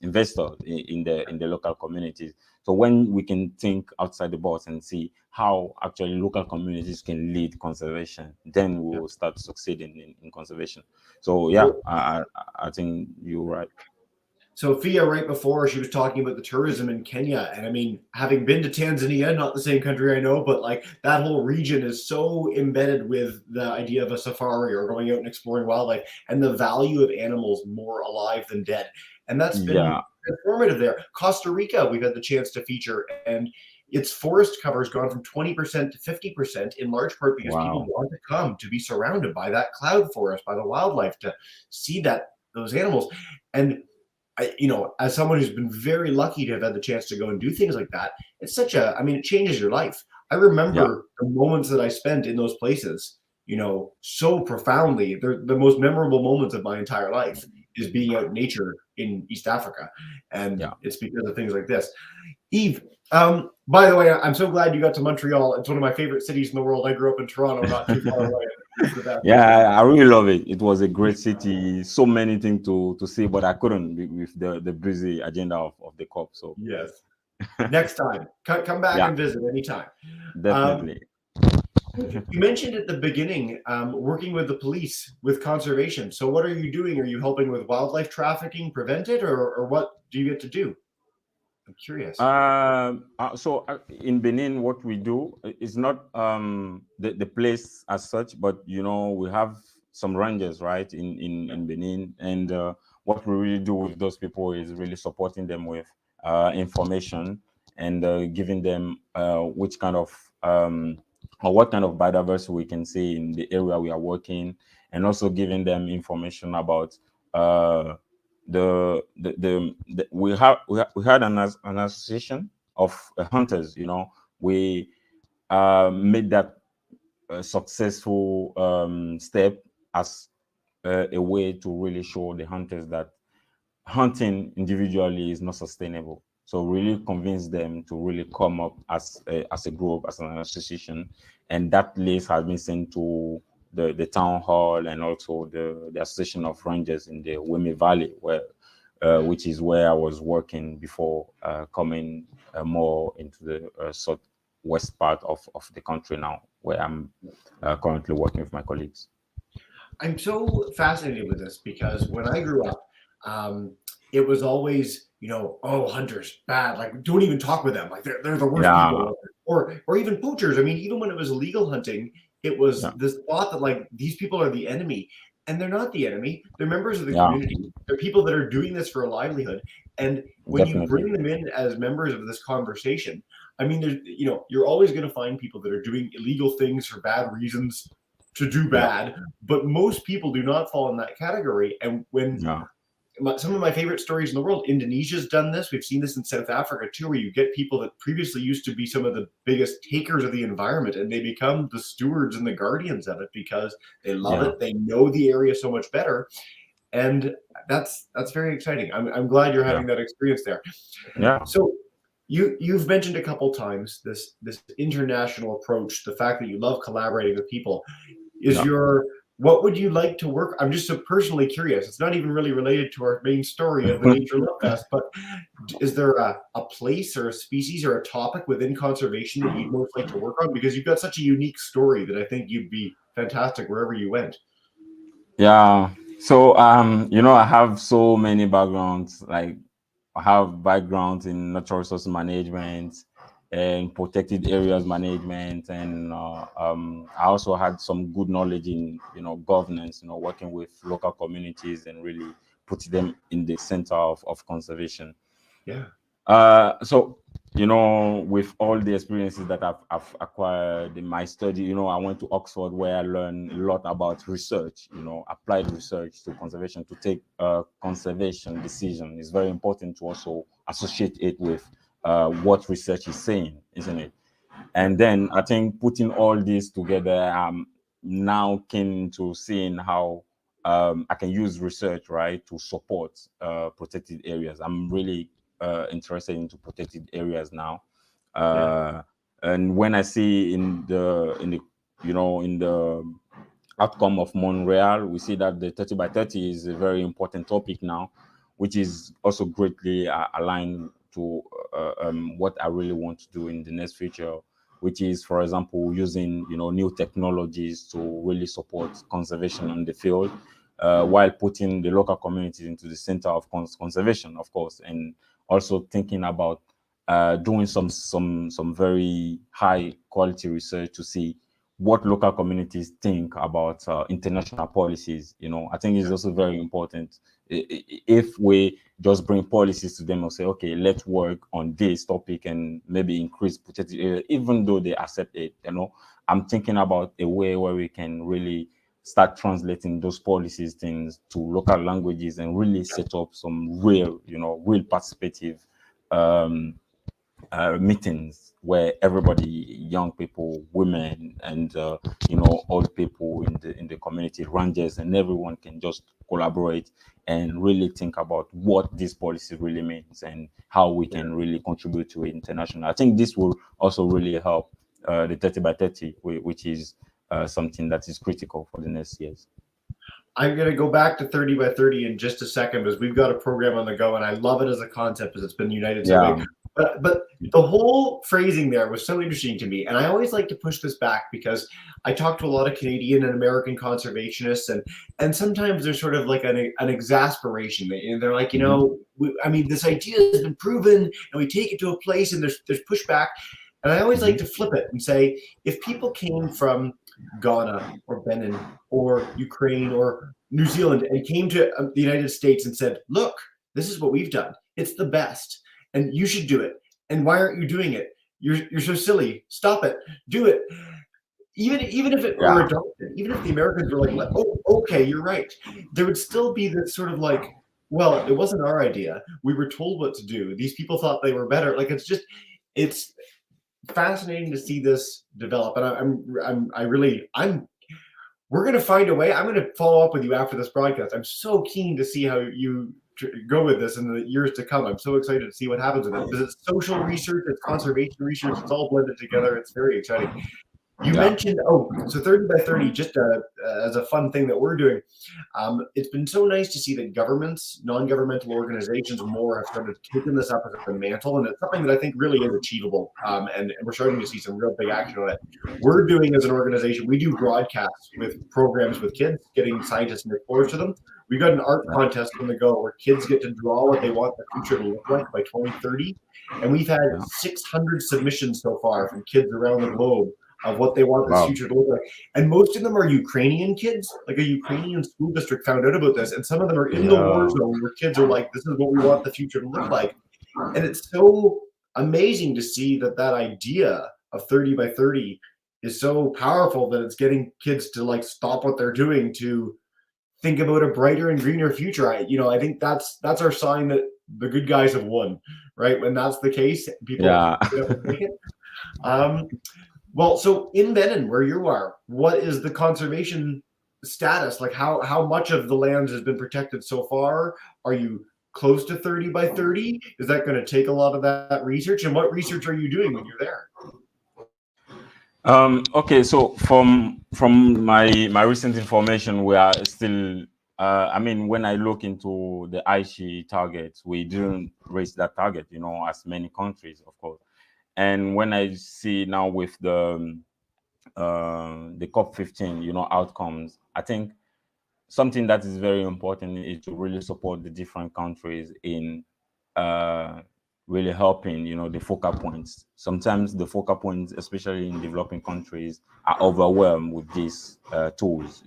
investor in the local communities. So when we can think outside the box and see how actually local communities can lead conservation, then we yeah. will start succeeding in conservation. So yeah, Well, I think you're right. Sophia, right before, she was talking about the tourism in Kenya. And I mean, having been to Tanzania, not the same country I know, but like that whole region is so embedded with the idea of a safari or going out and exploring wildlife and the value of animals more alive than dead. And that's been Yeah, transformative there. Costa Rica, we've had the chance to feature, and its forest cover has gone from 20% to 50%, in large part because people wow. want to come to be surrounded by that cloud forest, by the wildlife, to see that those animals. And you know, as someone who's been very lucky to have had the chance to go and do things like that, it's such a, I mean, it changes your life. I Yeah. remember the moments that I spent in those places so profoundly. They're the most memorable moments of my entire life is being out in nature in East Africa. And it's because of things like this. Yves, by the way, I'm so glad you got to Montreal. It's one of my favorite cities in the world. I grew up in Toronto, not too far away. I really love it. It was a great city. So many things to see, but I couldn't with the busy agenda of the COP. So yes, next time, come back and visit anytime. Definitely. You mentioned at the beginning working with the police with conservation. So what are you doing? Are you helping with wildlife trafficking, prevent it, or what do you get to do? I'm curious. So in Benin, what we do is not the place as such, but we have some rangers, right, in Benin, and what we really do with those people is really supporting them with information and giving them which kind of or what kind of biodiversity we can see in the area we are working, and also giving them information about we had an association of hunters. We made that successful step as a way to really show the hunters that hunting individually is not sustainable. So really convince them to really come up as a group, as an association, and that list has been sent to the town hall and also the association of rangers in the Weme Valley, which is where I was working before coming more into the southwest part of the country now, where I'm currently working with my colleagues. I'm so fascinated with this because when I grew up, it was always, oh, hunters, bad. Like, don't even talk with them. Like, they're the worst people. Or even poachers. I mean, even when it was illegal hunting, it was this thought that, like, these people are the enemy. And they're not the enemy. They're members of the community. They're people that are doing this for a livelihood. And when you bring them in as members of this conversation, I mean, there's, you're always going to find people that are doing illegal things for bad reasons to do bad, but most people do not fall in that category. And when some of my favorite stories in the world, Indonesia's done this. We've seen this in South Africa too, where you get people that previously used to be some of the biggest takers of the environment, and they become the stewards and the guardians of it because they love it. They know the area so much better, and that's very exciting. I'm glad you're having that experience there. So you've mentioned a couple times this international approach, the fact that you love collaborating with people. What would you like to work? I'm just so personally curious. It's not even really related to our main story of the Nature Love Fest, but is there a place or a species or a topic within conservation that you'd most like to work on? Because you've got such a unique story that I think you'd be fantastic wherever you went. Yeah. So I have so many backgrounds. Like, I have backgrounds in natural resource management and protected areas management, and I also had some good knowledge in governance, working with local communities and really putting them in the center of conservation. So with all the experiences that I've acquired in my study, I went to Oxford, where I learned a lot about research, applied research to conservation. To take conservation decision, it's very important to also associate it with what research is saying, isn't it? And then I think putting all this together, I'm now keen to seeing how I can use research, right, to support protected areas. I'm really interested into protected areas now, and when I see in the outcome of Montreal, we see that the 30 by 30 is a very important topic now, which is also greatly aligned to what I really want to do in the next future, which is, for example, using new technologies to really support conservation on the field, while putting the local communities into the center of conservation, of course, and also thinking about doing some very high quality research to see what local communities think about international policies. I think it's also very important. If we just bring policies to them and say, okay, let's work on this topic and maybe increase protected area, even though they accept it, I'm thinking about a way where we can really start translating those policies things to local languages and really set up some real participative meetings where everybody, young people, women, and old people in the community, rangers, and everyone can just collaborate and really think about what this policy really means and how we can really contribute to it international. I think this will also really help the 30 by 30, which is something that is critical for the next years. I'm going to go back to 30 by 30 in just a second because we've got a program on the go and I love it as a concept because it's been united so big. But the whole phrasing there was so interesting to me. And I always like to push this back because I talk to a lot of Canadian and American conservationists and sometimes there's sort of like an exasperation. They're like, you know, this idea has been proven and we take it to a place and there's pushback. And I always like to flip it and say, if people came from Ghana or Benin or Ukraine or New Zealand and came to the United States and said, look, this is what we've done. It's the best. And you should do it. And why aren't you doing it? You're so silly. Stop it. Do it. Even if it were adopted, even if the Americans were like, oh, okay, you're right. There would still be this sort of like, well, it wasn't our idea. We were told what to do. These people thought they were better. Like it's fascinating to see this develop, and we're going to find a way. I'm going to follow up with you after this broadcast. I'm so keen to see how you go with this in the years to come. I'm so excited to see what happens with it because it's social research, it's conservation research, it's all blended together. It's very exciting. You mentioned, so 30 by 30, just as a fun thing that we're doing. It's been so nice to see that governments, non-governmental organizations more have started taking this up as a mantle, and it's something that I think really is achievable, and we're starting to see some real big action on it. We're doing as an organization, we do broadcasts with programs with kids, getting scientists and explorers to them. We've got an art contest on the go where kids get to draw what they want the future to look like by 2030, and we've had 600 submissions so far from kids around the globe of what they want this future to look like. And most of them are Ukrainian kids. Like a Ukrainian school district found out about this. And some of them are in the war zone where kids are like, this is what we want the future to look like. And it's so amazing to see that idea of 30 by 30 is so powerful that it's getting kids to like stop what they're doing to think about a brighter and greener future. I think that's our sign that the good guys have won, right? When that's the case, people take it. Well, so in Benin, where you are, what is the conservation status? Like how much of the land has been protected so far? Are you close to 30 by 30? Is that going to take a lot of that research? And what research are you doing when you're there? Okay, so from my recent information, we are still, when I look into the Aichi targets, we didn't reach that target, as many countries, of course. And when I see now with the COP15, outcomes, I think something that is very important is to really support the different countries in really helping, the focal points. Sometimes the focal points, especially in developing countries, are overwhelmed with these tools.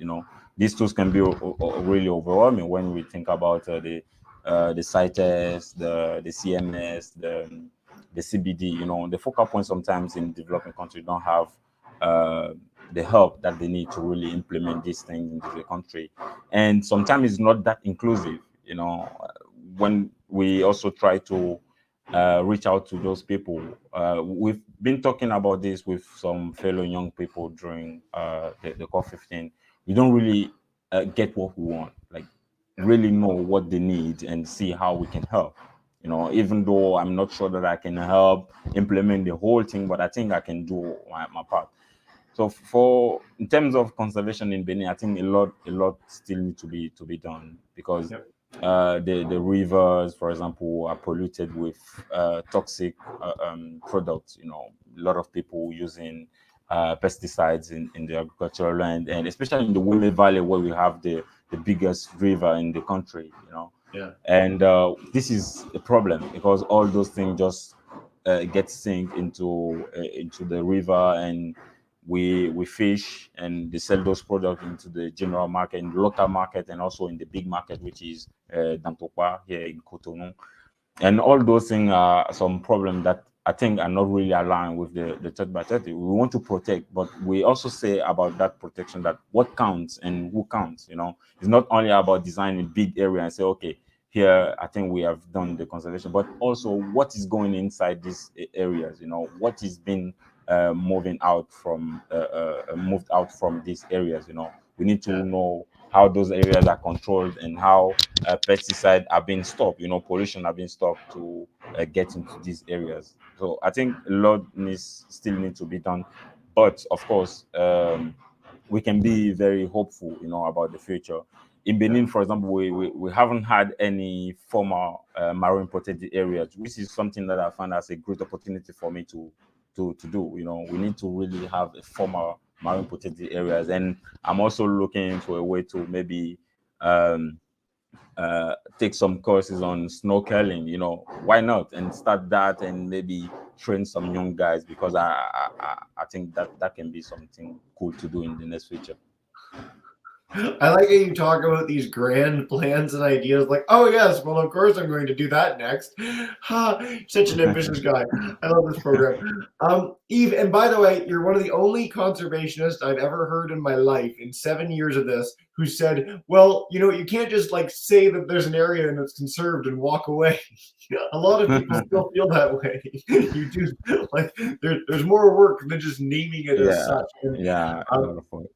These tools can be really overwhelming when we think about the CITES, the CMS, the CBD. The focal points sometimes in developing countries don't have the help that they need to really implement these things into the country, and sometimes it's not that inclusive. When we also try to reach out to those people, we've been talking about this with some fellow young people during the COP15. We don't really get what we want, like really know what they need and see how we can help. Even though I'm not sure that I can help implement the whole thing, but I think I can do my part. So in terms of conservation in Benin, I think a lot still need to be done because the rivers, for example, are polluted with toxic products. A lot of people using pesticides in the agricultural land, and especially in the Wime Valley where we have the biggest river in the country. And this is a problem because all those things just get sink into the river, and we fish and they sell those products into the general market, in the local market, and also in the big market, which is Dantokwa here in Cotonou. And all those things are some problems that I think are not really aligned with the 30 by 30. We want to protect, but we also say about that protection that what counts and who counts. It's not only about designing big area and say, okay, here I think we have done the conservation, but also what is going inside these areas, what is being moved out from these areas. We need to know how those areas are controlled and how pesticides are being stopped, pollution are being stopped to get into these areas. So I think a lot still need to be done, but of course, we can be very hopeful, about the future. In Benin, for example, we haven't had any formal marine protected areas, which is something that I find as a great opportunity for me to do. We need to really have a formal marine protected areas, and I'm also looking into a way to maybe take some courses on snorkeling. Why not, and start that, and maybe train some young guys, because I think that can be something cool to do in the next future. I like how you talk about these grand plans and ideas like, oh yes, well of course I'm going to do that next. Such an ambitious guy. I love this program. Yves, and by the way, you're one of the only conservationists I've ever heard in my life in 7 years of this who said, well, you can't just like say that there's an area and it's conserved and walk away. A lot of people still feel that way. You do, like there's more work than just naming it as such. And,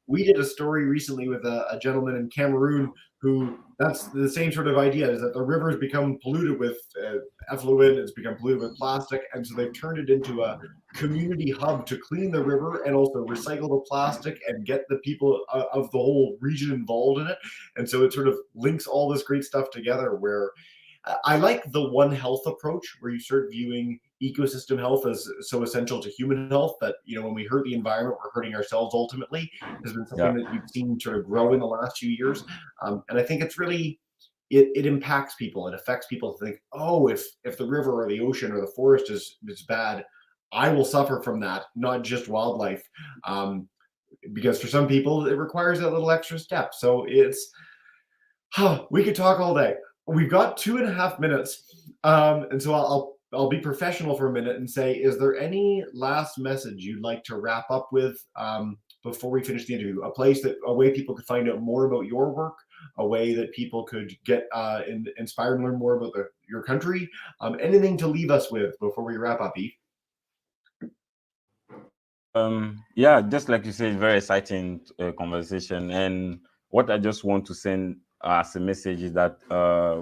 we did a story recently with a gentleman in Cameroon who, that's the same sort of idea, is that the rivers become polluted with effluent, it's become polluted with plastic, and so they've turned it into a community hub to clean the river and also recycle the plastic and get the people of the whole region involved in it. And so it sort of links all this great stuff together, where I like the One Health approach, where you start viewing ecosystem health as so essential to human health that, when we hurt the environment, we're hurting ourselves ultimately, has been something that you've seen sort of grow in the last few years. And I think it's really, it impacts people. It affects people to think, oh, if the river or the ocean or the forest is bad, I will suffer from that, not just wildlife. Because for some people, it requires that little extra step. So it's, we could talk all day. We've got 2.5 minutes, and so I'll be professional for a minute and say, is there any last message you'd like to wrap up with before we finish the interview? A way people could find out more about your work, a way that people could get inspired and learn more about your country. Anything to leave us with before we wrap up, Yves? Just like you said, very exciting conversation, and what I just want to send as a message is that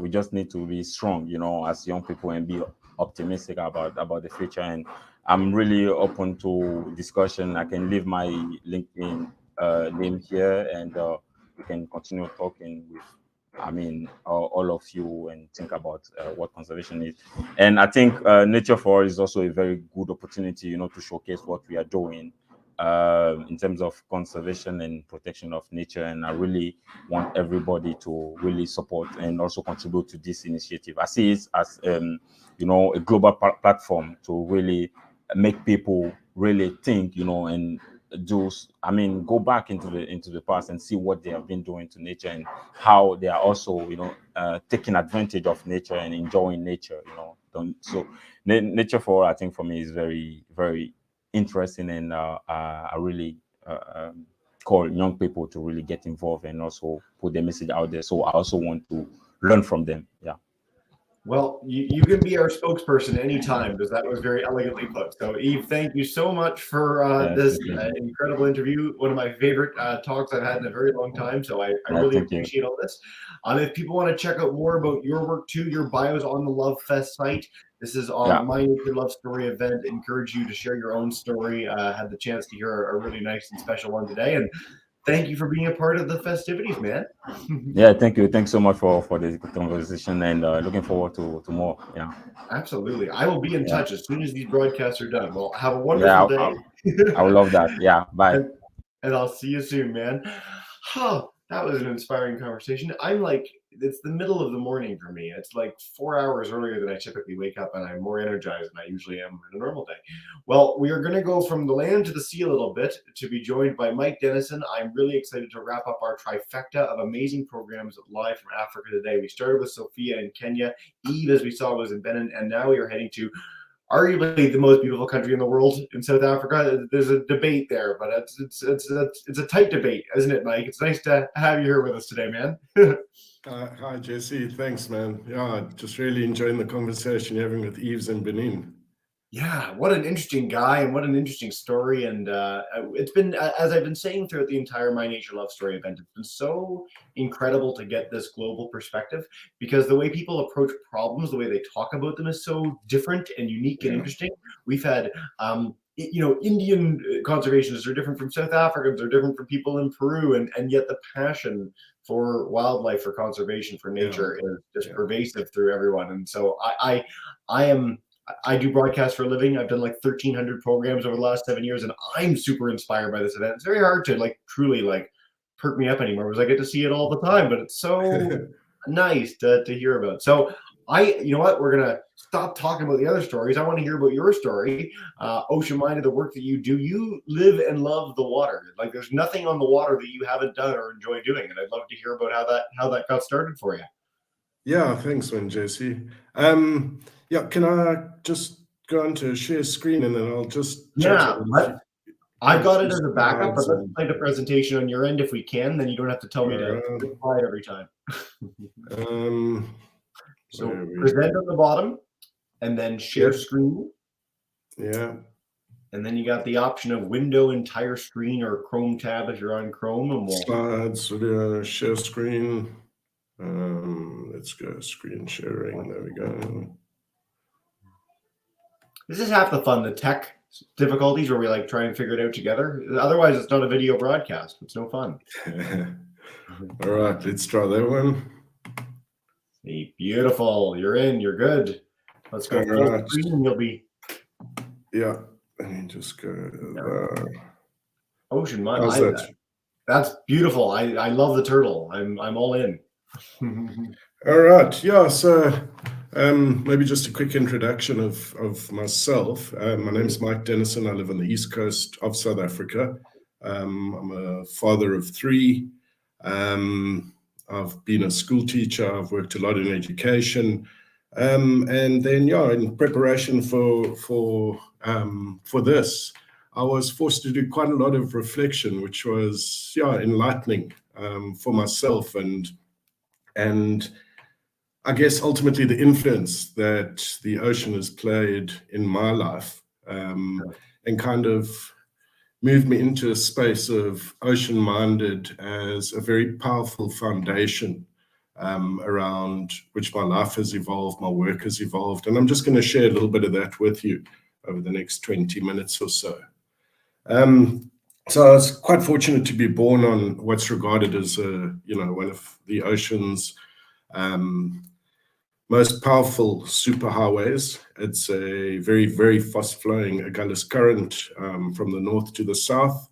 we just need to be strong, as young people, and be optimistic about the future. And I'm really open to discussion. I can leave my LinkedIn name here, and we can continue talking with, all of you, and think about what conservation is. And I think Nature for All is also a very good opportunity, to showcase what we are doing in terms of conservation and protection of nature. And I really want everybody to really support and also contribute to this initiative. I see it as a global platform to really make people really think, and go back into the past and see what they have been doing to nature, and how they are also taking advantage of nature and enjoying nature. So Nature for All, I think, for me, is very, very interesting, and I really call young people to really get involved and also put their message out there. So I also want to learn from them. Well, you can be our spokesperson anytime, because that was very elegantly put. So, Yves, thank you so much for this incredible interview. One of my favorite talks I've had in a very long time. So I really appreciate all this. If people want to check out more about your work too, your bio's on the Love Fest site. This is on My Nature Love Story event. Encourage you to share your own story. Had the chance to hear a really nice and special one today. And thank you for being a part of the festivities, man. Thank you. Thanks so much for the conversation, and looking forward to more. Absolutely. I will be in touch as soon as these broadcasts are done. Well, have a wonderful day. I would love that. Bye. And I'll see you soon, man. That was an inspiring conversation. It's the middle of the morning for me. It's like 4 hours earlier than I typically wake up, and I'm more energized than I usually am in a normal day. Well, we are going to go from the land to the sea a little bit to be joined by Mike Denison. I'm really excited to wrap up our trifecta of amazing programs live from Africa today. We started with Sophia in Kenya. Yves, as we saw, was in Benin, and now we are heading to arguably the most beautiful country in the world, in South Africa. There's a debate there, but it's a tight debate, isn't it, Mike? It's nice to have you here with us today, man. Hi, Jesse. Thanks, man. Yeah, just really enjoying the conversation you're having with Yves and Benin. Yeah, what an interesting guy and what an interesting story. And it's been, as I've been saying throughout the entire My Nature Love Story event, it's been so incredible to get this global perspective, because the way people approach problems, the way they talk about them is so different and unique and interesting. We've had, Indian conservationists are different from South Africans, are different from people in Peru, and yet the passion for wildlife, for conservation, for nature is just pervasive through everyone. And so I do broadcast for a living. I've done like 1,300 programs over the last 7 years, and I'm super inspired by this event. It's very hard to truly perk me up anymore, because I get to see it all the time, but it's so nice to hear about. So you know what, we're gonna stop talking about the other stories. I want to hear about your story, ocean minded, the work that you do. You live and love the water. Like, there's nothing on the water that you haven't done or enjoy doing, and I'd love to hear about how that got started for you. Yeah, thanks, man, Jesse. Yeah, can I just go onto share screen and then I'll just I've got it as a backup, but let's play the presentation on your end if we can. Then you don't have to tell me to reply every time. So present on the bottom, and then share screen. Yeah. And then you got the option of window, entire screen, or Chrome tab if you're on Chrome. And slides, share screen. Let's go screen sharing. There we go. This is half the fun, the tech difficulties where we try and figure it out together. Otherwise, it's not a video broadcast. It's no fun. All right, let's try that one. See, beautiful. You're in. You're good. Let's go full screen, and you'll be. Yeah, let me just go. Ocean mind. That's beautiful. I love the turtle. I'm all in. All right. Yeah. So maybe just a quick introduction of myself. My name is Mike Denison. I live on the east coast of South Africa. I'm a father of 3. I've been a school teacher. I've worked a lot in education, and then in preparation for this, I was forced to do quite a lot of reflection, which was enlightening for myself and I guess ultimately the influence that the ocean has played in my life, and kind of moved me into a space of ocean-minded as a very powerful foundation around which my life has evolved, my work has evolved. And I'm just going to share a little bit of that with you over the next 20 minutes or so. So I was quite fortunate to be born on what's regarded as one of the ocean's most powerful superhighways. It's a very, very fast-flowing Agulhas current from the north to the south.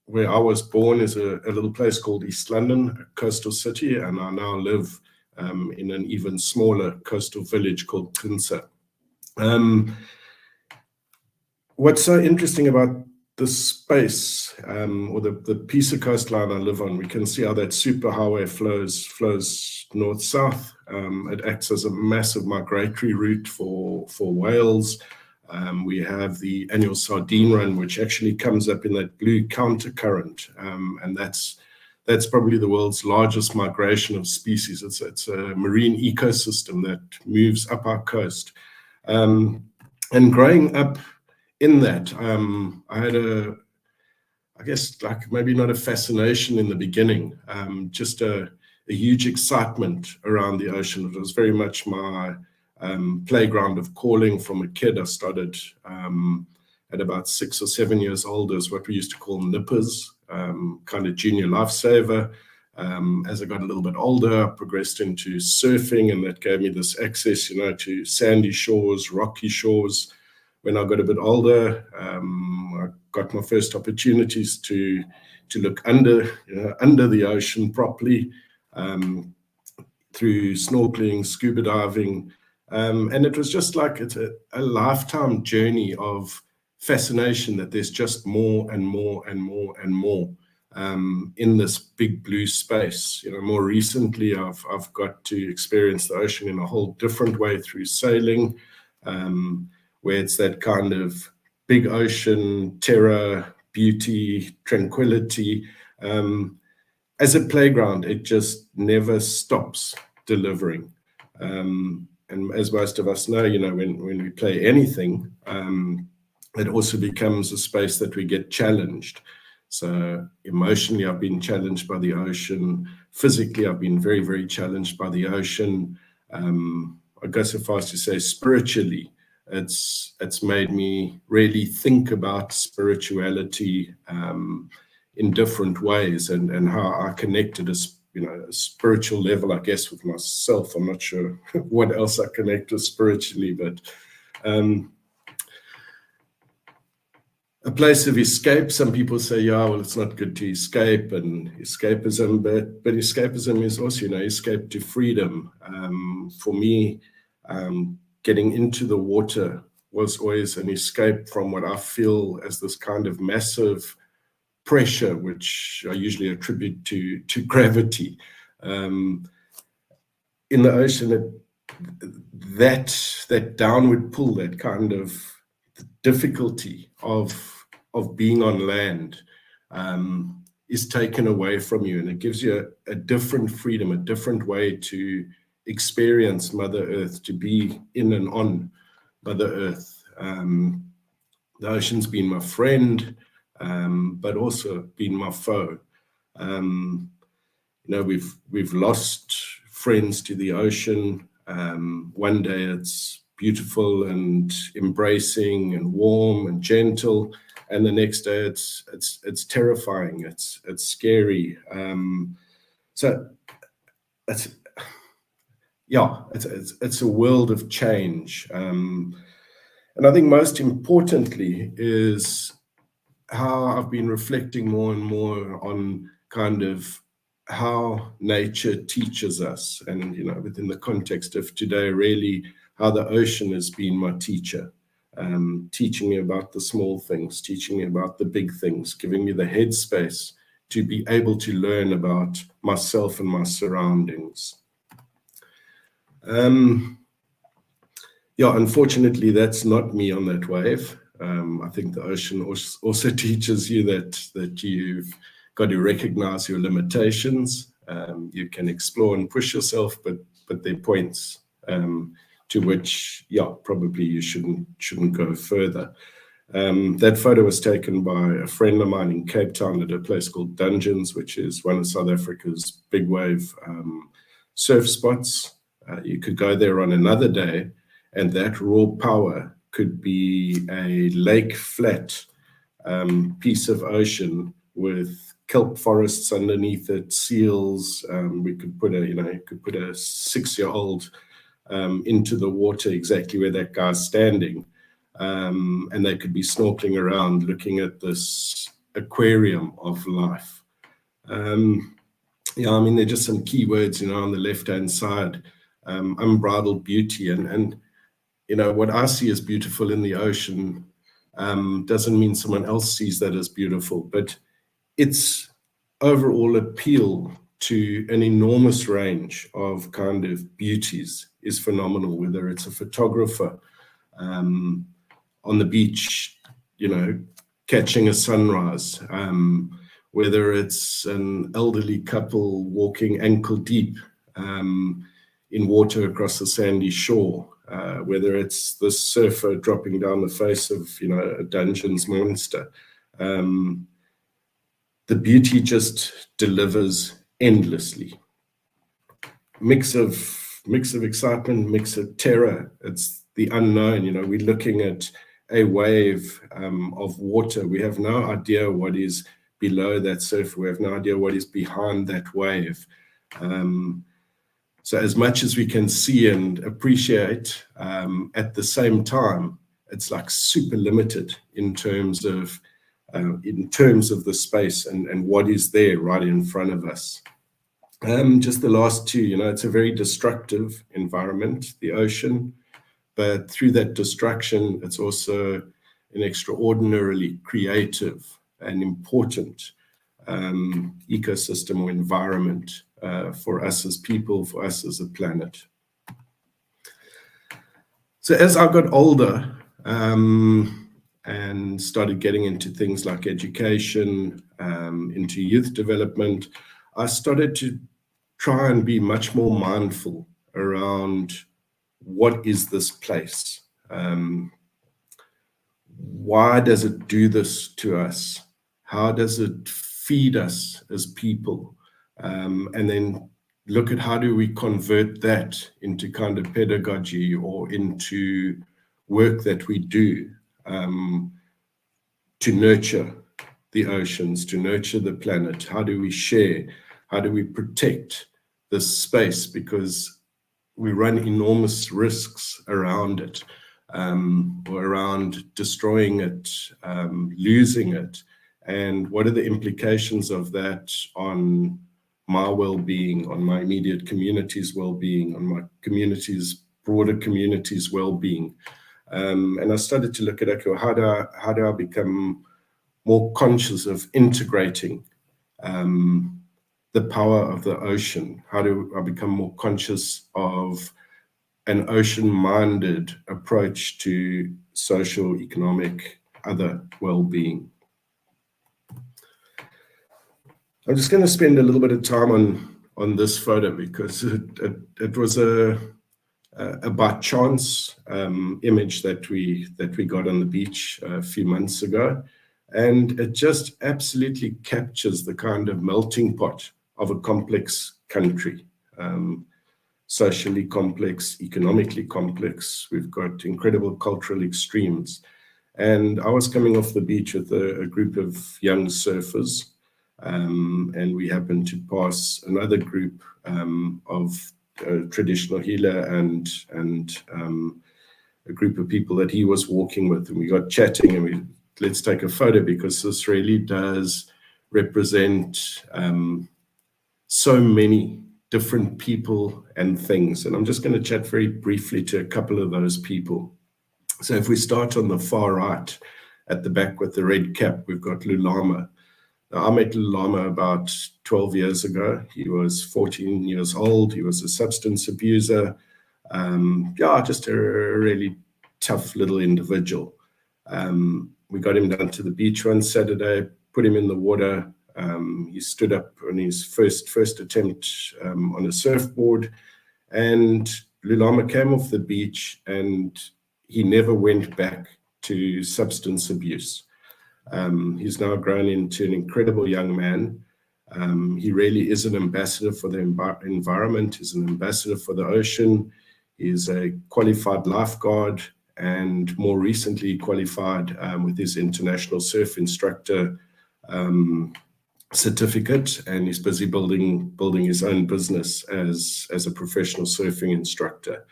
Where I was born is a little place called East London, a coastal city, and I now live in an even smaller coastal village called conserve. What's so interesting about this space, or the piece of coastline I live on, we can see how that superhighway flows north-south. It acts as a massive migratory route for whales. We have the annual sardine run, which actually comes up in that blue countercurrent, and that's probably the world's largest migration of species. It's a marine ecosystem that moves up our coast. And growing up in that, I had I guess maybe not a fascination in the beginning, just a huge excitement around the ocean. It was very much my playground of calling from a kid. I started at about 6 or 7 years old as what we used to call nippers, kind of junior lifesaver. As I got a little bit older, I progressed into surfing, and that gave me this access, to sandy shores, rocky shores. When I got a bit older, I got my first opportunities to look under the ocean properly, through snorkeling, scuba diving, and it was just it's a lifetime journey of fascination that there's just more and more and more and more in this big blue space. More recently, I've got to experience the ocean in a whole different way through sailing, where it's that kind of big ocean, terror, beauty, tranquility. And as a playground, it just never stops delivering. And as most of us know, when we play anything, it also becomes a space that we get challenged. So emotionally, I've been challenged by the ocean. Physically, I've been very, very challenged by the ocean. I go so far as to say spiritually, it's made me really think about spirituality in different ways, and how I connected a spiritual level, I guess, with myself. I'm not sure what else I connect with spiritually, but a place of escape. Some people say, yeah, well, it's not good to escape, and escapism, but escapism is also, escape to freedom. For me, getting into the water was always an escape from what I feel as this kind of massive pressure, which I usually attribute to gravity. In the ocean, that downward pull, that kind of difficulty of being on land is taken away from you, and it gives you a different freedom, a different way to experience Mother Earth, to be in and on Mother Earth. The ocean's been my friend, but also been my foe. We've lost friends to the ocean. One day it's beautiful and embracing and warm and gentle, and the next day it's terrifying. It's scary. So it's a world of change. And I think most importantly is how I've been reflecting more and more on kind of how nature teaches us, and within the context of today, really how the ocean has been my teacher, teaching me about the small things, teaching me about the big things, giving me the headspace to be able to learn about myself and my surroundings. Unfortunately, that's not me on that wave. I think the ocean also teaches you that you've got to recognize your limitations. You can explore and push yourself, but there are points to which, probably you shouldn't go further. That photo was taken by a friend of mine in Cape Town at a place called Dungeons, which is one of South Africa's big wave surf spots. You could go there on another day, and that raw power could be a lake flat piece of ocean with kelp forests underneath it, seals. We could put a 6-year-old into the water exactly where that guy's standing, and they could be snorkeling around looking at this aquarium of life. There are just some key words, on the left-hand side, unbridled beauty, and what I see as beautiful in the ocean doesn't mean someone else sees that as beautiful, but its overall appeal to an enormous range of kind of beauties is phenomenal, whether it's a photographer on the beach, catching a sunrise, whether it's an elderly couple walking ankle deep in water across the sandy shore, whether it's the surfer dropping down the face of, a Dungeons monster. The beauty just delivers endlessly. Mix of excitement, mix of terror. It's the unknown. We're looking at a wave of water. We have no idea what is below that surfer. We have no idea what is behind that wave. So as much as we can see and appreciate, at the same time, it's like super limited in terms of the space and what is there right in front of us. Just the last two, it's a very destructive environment, the ocean, but through that destruction, it's also an extraordinarily creative and important ecosystem or environment for us as people, for us as a planet. So as I got older and started getting into things like education, into youth development, I started to try and be much more mindful around what is this place? Why does it do this to us? How does it feed us as people? And then look at how do we convert that into kind of pedagogy or into work that we do to nurture the oceans, to nurture the planet. How do we share? How do we protect this space? Because we run enormous risks around it, or around destroying it, losing it. And what are the implications of that on my well-being, on my immediate community's well-being, on my community's broader community's well-being? And I started to look at, okay, how do I become more conscious of integrating the power of the ocean? How do I become more conscious of an ocean-minded approach to social, economic, other well-being? I'm just going to spend a little bit of time on this photo because it was a by chance image that we got on the beach a few months ago, and it just absolutely captures the kind of melting pot of a complex country, socially complex, economically complex. We've got incredible cultural extremes, and I was coming off the beach with a group of young surfers, and we happened to pass another group of traditional healer and a group of people that he was walking with, and we got chatting, and let's take a photo because this really does represent so many different people and things. And I'm just going to chat very briefly to a couple of those people. So if we start on the far right at the back with the red cap, we've got Lulama. Now, I met Lulama about 12 years ago. He was 14 years old. He was a substance abuser. Just a really tough little individual. We got him down to the beach one Saturday, put him in the water. He stood up on his first attempt on a surfboard, and Lulama came off the beach and he never went back to substance abuse. He's now grown into an incredible young man. He really is an ambassador for the environment. He's an ambassador for the ocean. He's a qualified lifeguard and more recently qualified with his international surf instructor certificate, and he's busy building his own business as a professional surfing instructor.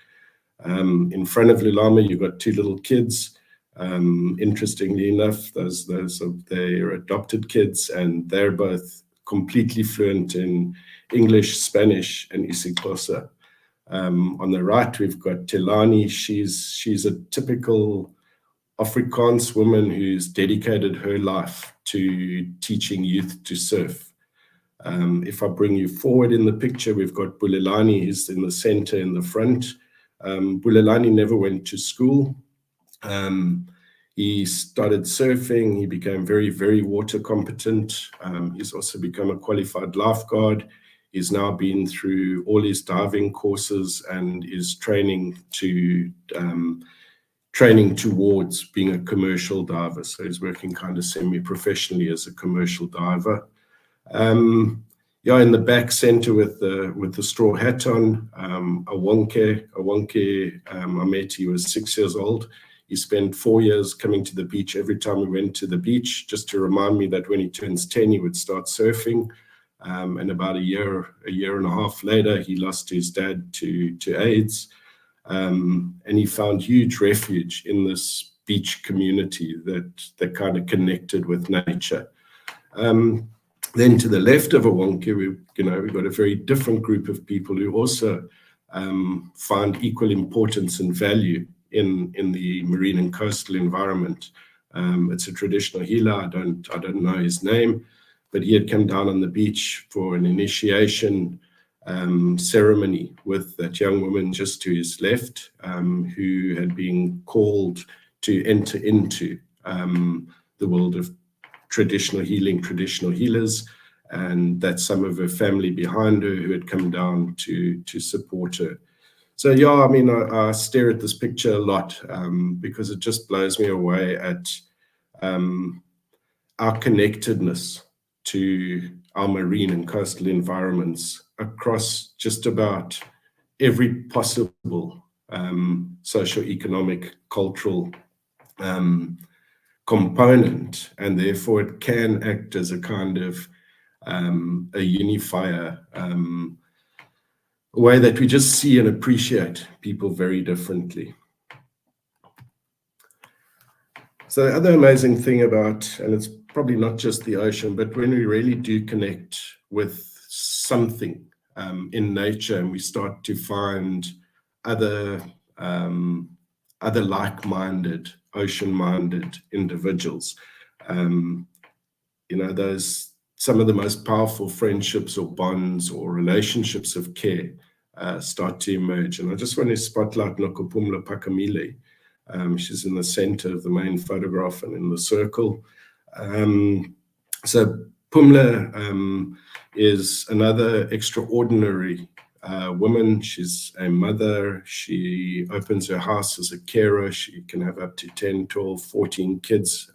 In front of Lulama, you've got two little kids. Interestingly enough, those are their adopted kids, and they're both completely fluent in English, Spanish, and isiXhosa. On the right, we've got Telani. She's a typical Afrikaans woman who's dedicated her life to teaching youth to surf. If I bring you forward in the picture, we've got Bulelani, who's in the center in the front. Bulelani never went to school. He started surfing. He became very, very water competent. He's also become a qualified lifeguard. He's now been through all his diving courses and is training towards being a commercial diver. So he's working kind of semi-professionally as a commercial diver. In the back center with the straw hat on, Awonke, I met, he was 6 years old. He spent 4 years coming to the beach every time we went to the beach, just to remind me that when he turns 10, he would start surfing. And about a year and a half later, he lost his dad to AIDS. And he found huge refuge in this beach community that kind of connected with nature. Then to the left of Awonke, we've got a very different group of people who also find equal importance and value in the marine and coastal environment. It's a traditional healer. I don't know his name, but he had come down on the beach for an initiation ceremony with that young woman just to his left, who had been called to enter into the world of traditional healing, traditional healers. and that some of her family behind her who had come down to support her. So yeah, I mean, I stare at this picture a lot because it just blows me away at our connectedness to our marine and coastal environments across just about every possible socio-economic, cultural component, and therefore it can act as a kind of a unifier, a way that we just see and appreciate people very differently. So the other amazing thing about, and it's probably not just the ocean, but when we really do connect with something in nature and we start to find other like-minded, ocean-minded individuals, you know, those some of the most powerful friendships or bonds or relationships of care start to emerge. And I just want to spotlight Nokopumla Pakamile. She's in the center of the main photograph and in the circle. So Pumla is another extraordinary woman. She's a mother. She opens her house as a carer. She can have up to 10, 12, 14 kids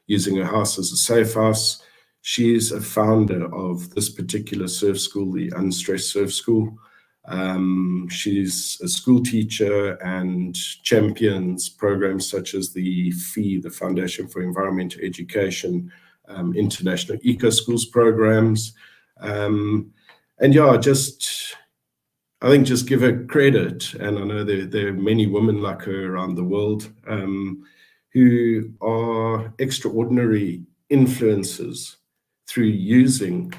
using her house as a safe house. She's a founder of this particular surf school, the Unstressed Surf School. She's a school teacher and champions programs such as the FEE, the Foundation for Environmental Education, International Eco Schools programs. And yeah, I think just give her credit. And I know there are many women like her around the world who are extraordinary influencers through using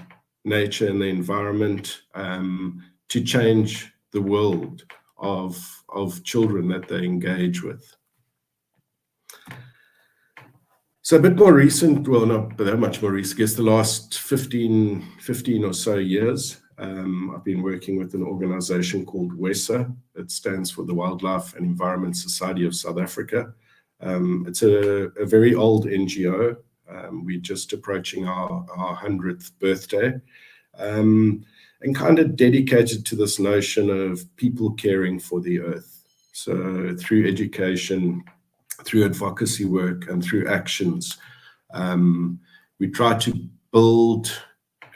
nature and the environment to change the world of children that they engage with. So a bit more recent, well, not that much more recent, I guess the last 15 or so years, I've been working with an organization called WESA. It stands for the Wildlife and Environment Society of South Africa. It's a very old NGO. We're just approaching our 100th birthday. And kind of dedicated to this notion of people caring for the earth. So through education, through advocacy work, and through actions, we try to build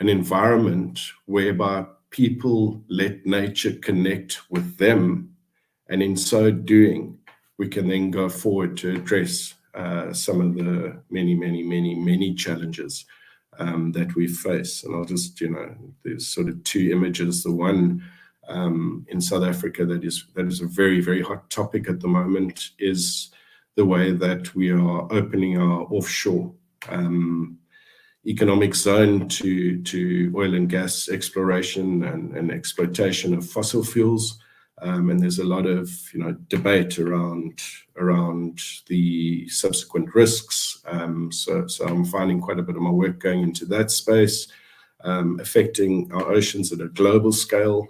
an environment whereby people let nature connect with them, and in so doing, we can then go forward to address some of the many challenges that we face. And I'll just, you know, there's sort of two images. The one in South Africa that is a very hot topic at the moment is the way that we are opening our offshore economic zone to oil and gas exploration and exploitation of fossil fuels. And there's a lot of, you know, debate around the subsequent risks. So I'm finding quite a bit of my work going into that space. Affecting our oceans at a global scale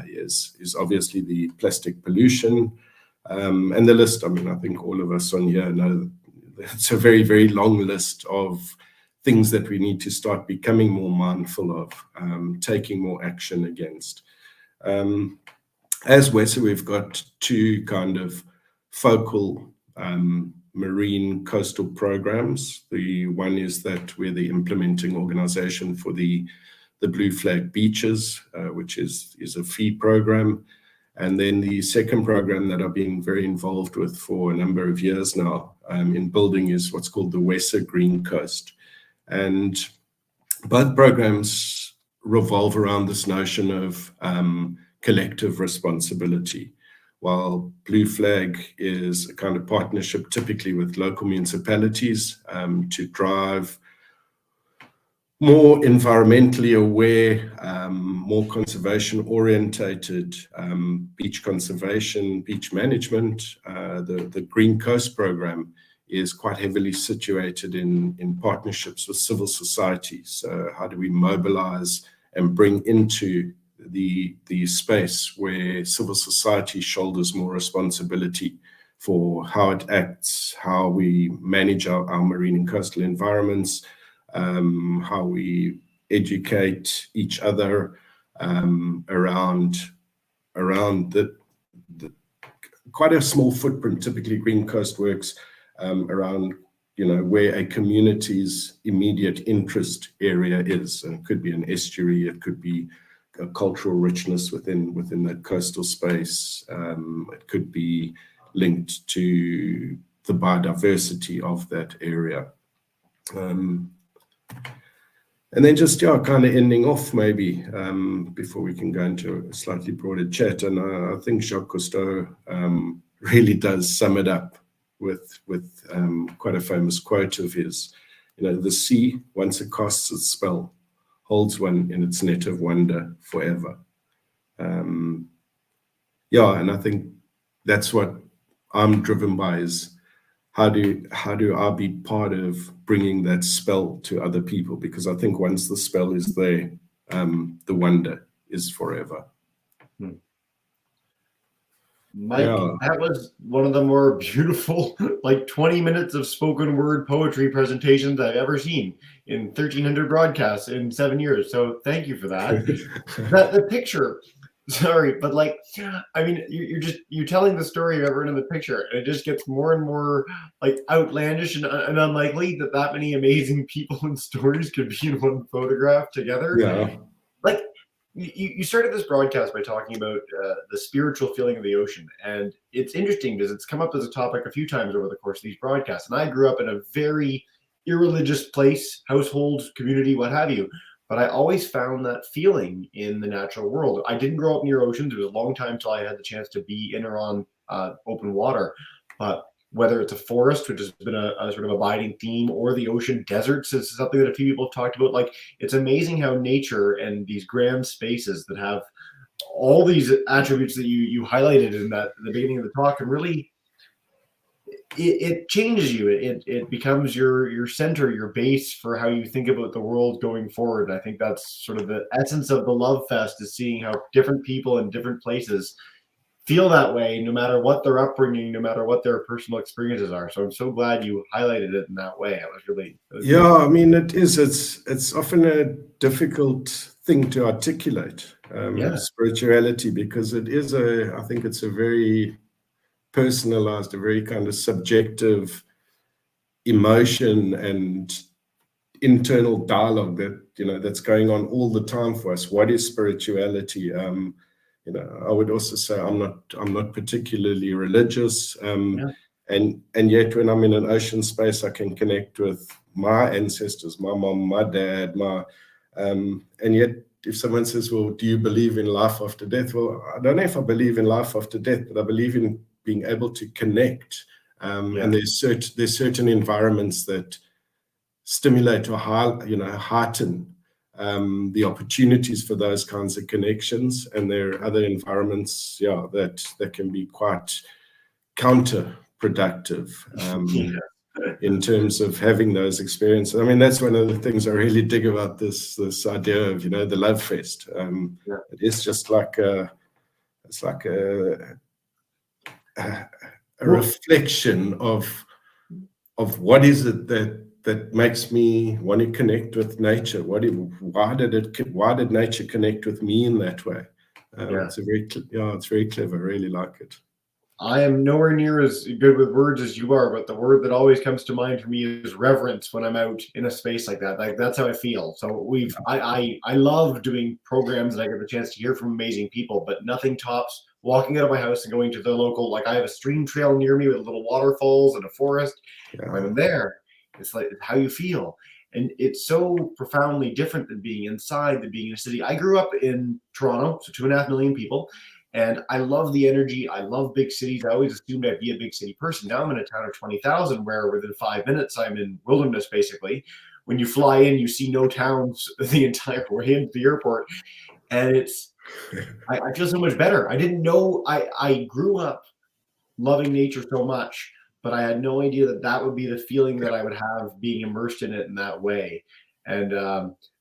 is obviously the plastic pollution. And the list, I mean, I think all of us on here know it's a very long list of things that we need to start becoming more mindful of, taking more action against. As WESA, we've got two kind of focal marine coastal programs. The one is that we're the implementing organization for the Blue Flag Beaches, which is a FEE program. And then the second program that I've been very involved with for a number of years now in building is what's called the WESA Green Coast. And both programs revolve around this notion of collective responsibility. While Blue Flag is a kind of partnership typically with local municipalities to drive more environmentally aware, more conservation orientated beach conservation, beach management. The Green Coast program is quite heavily situated in partnerships with civil society. So how do we mobilize and bring into the space where civil society shoulders more responsibility for how it acts, how we manage our marine and coastal environments, how we educate each other around the quite a small footprint. Typically, Green Coast works around, where a community's immediate interest area is. And it could be an estuary, it could be a cultural richness within that coastal space. It could be linked to the biodiversity of that area. And then just, kind of ending off maybe before we can go into a slightly broader chat. And I think Jacques Cousteau really does sum it up with quite a famous quote of his. The sea, once it casts its spell, holds one in its net of wonder forever. And I think that's what I'm driven by, is how do I be part of bringing that spell to other people? Because I think once the spell is there, the wonder is forever. Mike, that was one of the more beautiful, 20 minutes of spoken word poetry presentations I've ever seen in 1,300 broadcasts in 7 years. So thank you for that. The picture, sorry, but you're telling the story of everyone in the picture, and it just gets more and more outlandish and unlikely that many amazing people and stories could be in one photograph together. Yeah. You started this broadcast by talking about the spiritual feeling of the ocean, and it's interesting because it's come up as a topic a few times over the course of these broadcasts. And I grew up in a very irreligious place, household, community, what have you, but I always found that feeling in the natural world. I didn't grow up near oceans. It was a long time till I had the chance to be in or on open water, but whether it's a forest, which has been a sort of abiding theme, or the ocean, deserts is something that a few people have talked about. It's amazing how nature and these grand spaces that have all these attributes that you highlighted in the beginning of the talk, and really it changes you. It becomes your center, your base for how you think about the world going forward. And I think that's sort of the essence of the Love Fest, is seeing how different people in different places feel that way, no matter what their upbringing, no matter what their personal experiences are. So I'm so glad you highlighted it in that way. It was really it is. It's often a difficult thing to articulate, spirituality, because it is I think it's a very personalized, a very kind of subjective emotion and internal dialogue that that's going on all the time for us. What is spirituality? I would also say I'm not particularly religious, and yet when I'm in an ocean space, I can connect with my ancestors, my mom, my dad, and yet if someone says, well, do you believe in life after death? Well, I don't know if I believe in life after death, but I believe in being able to connect. And there's certain environments that stimulate or heighten the opportunities for those kinds of connections, and there are other environments, that can be quite counterproductive in terms of having those experiences. I mean, that's one of the things I really dig about this idea of the Love Fest. It is just like a reflection of what is it that makes me want to connect with nature. Why did nature connect with me in that way? It's very clever. I really like it. I am nowhere near as good with words as you are, but the word that always comes to mind for me is reverence when I'm out in a space like that. That's how I feel. So I love doing programs and I get the chance to hear from amazing people, but nothing tops walking out of my house and going to the local, I have a stream trail near me with little waterfalls and a forest. When I'm there, it's how you feel. And it's so profoundly different than being inside, than being in a city. I grew up in Toronto, so 2.5 million people. And I love the energy. I love big cities. I always assumed I'd be a big city person. Now I'm in a town of 20,000 where within 5 minutes I'm in wilderness, basically. When you fly in, you see no towns the entire way into the airport. And I feel so much better. I didn't know, I grew up loving nature so much, but I had no idea that would be the feeling that I would have being immersed in it in that way. And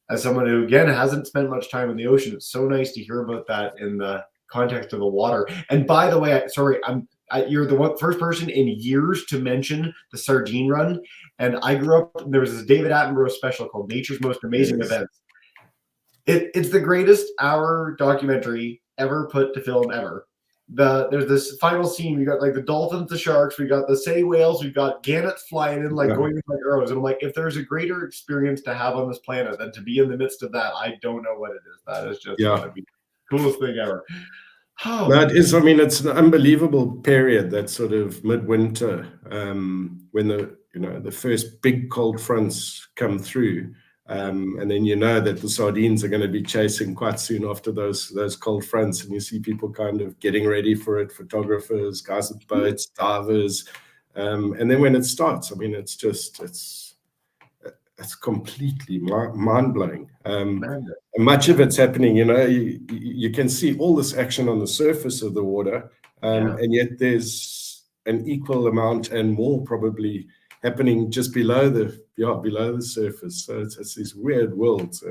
as someone who, again, hasn't spent much time in the ocean, it's so nice to hear about that in the context of the water. And by the way, you're the first person in years to mention the sardine run. And I grew up, there was this David Attenborough special called Nature's Most Amazing Events. It's the greatest hour documentary ever put to film ever. There's this final scene. We got like the dolphins, the sharks, we got the sei whales, we've got gannets flying in like going in like arrows. And I'm like, if there's a greater experience to have on this planet than to be in the midst of that, I don't know what it is. That is just gonna be the coolest thing ever. Oh. That is, I mean, it's an unbelievable period, that sort of midwinter, when the first big cold fronts come through. And then that the sardines are going to be chasing quite soon after those cold fronts, and you see people kind of getting ready for it, photographers, guys with boats, divers, and then when it starts, I mean, it's completely mind-blowing. Much of it's happening, you can see all this action on the surface of the water, and yet there's an equal amount and more probably happening just below the surface. So it's these weird worlds.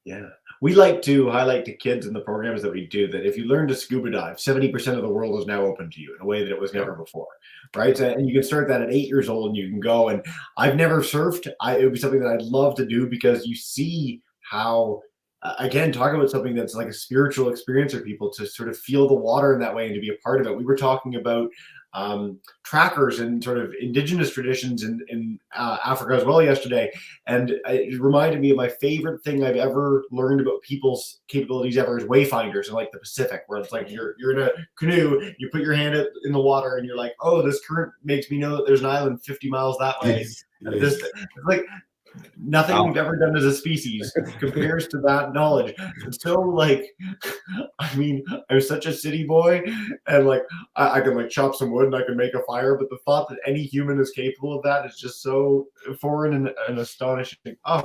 Yeah, we like to highlight to kids in the programs that we do that if you learn to scuba dive, 70% of the world is now open to you in a way that it was never before, right? So, and you can start that at 8 years old, and you can go. And I've never surfed. It would be something that I'd love to do, because you see how, again, talking about something that's like a spiritual experience for people to sort of feel the water in that way and to be a part of it. We were talking about trackers and sort of indigenous traditions in Africa as well yesterday, and it reminded me of my favorite thing I've ever learned about people's capabilities ever is wayfinders in like the Pacific, where it's like you're in a canoe, you put your hand in the water, and you're like, oh, this current makes me know that there's an island 50 miles that way. Yes. It's like nothing we've ever done as a species compares to that knowledge. And so, like, I mean, I'm such a city boy, and like I can like chop some wood and I can make a fire, but the thought that any human is capable of that is just so foreign and astonishing. Oh,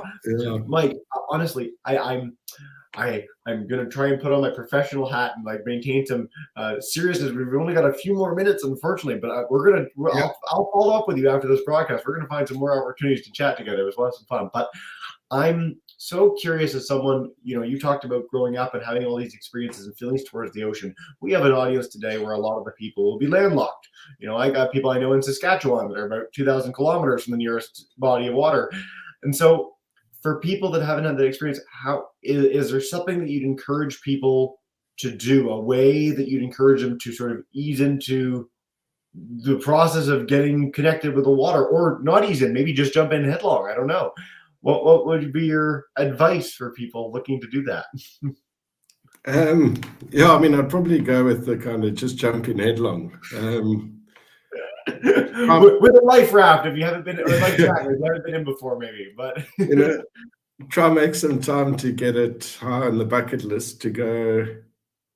Mike, honestly, I'm gonna try and put on my professional hat and like maintain some seriousness. We've only got a few more minutes, unfortunately, but I'll follow up with you after this broadcast. We're gonna find some more opportunities to chat together. It was lots of fun. But I'm so curious, as someone, you talked about growing up and having all these experiences and feelings towards the ocean. We have an audience today where a lot of the people will be landlocked. I got people I know in Saskatchewan that are about 2,000 kilometers from the nearest body of water, and so, for people that haven't had that experience, how is there something that you'd encourage people to do, a way that you'd encourage them to sort of ease into the process of getting connected with the water, or not ease in, maybe just jump in headlong? I don't know. What would be your advice for people looking to do that? I mean, I'd probably go with the kind of just jump in headlong. With a life raft, if you haven't been, or like trackers, you haven't been in before, maybe. But try and make some time to get it high on the bucket list to go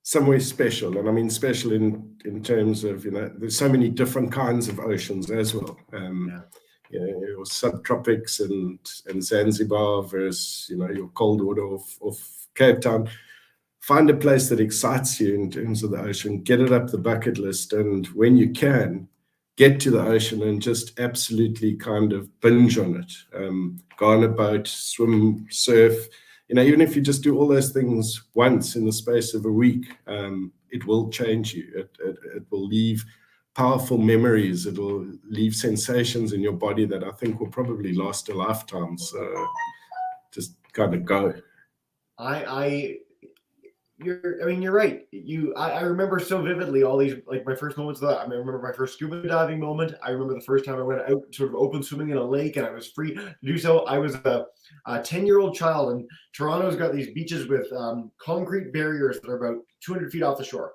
somewhere special. And I mean special in terms of there's so many different kinds of oceans as well. Your subtropics and Zanzibar versus your cold water of Cape Town. Find a place that excites you in terms of the ocean. Get it up the bucket list, and when you can, get to the ocean and just absolutely kind of binge on it. Go on a boat, swim, surf. Even if you just do all those things once in the space of a week, it will change you. It will leave powerful memories. It will leave sensations in your body that I think will probably last a lifetime. So just kind of go. You're right. I remember so vividly all these, like my first moments of that. I remember my first scuba diving moment. I remember the first time I went out sort of open swimming in a lake and I was free to do so. I was a 10-year-old child, and Toronto's got these beaches with concrete barriers that are about 200 feet off the shore.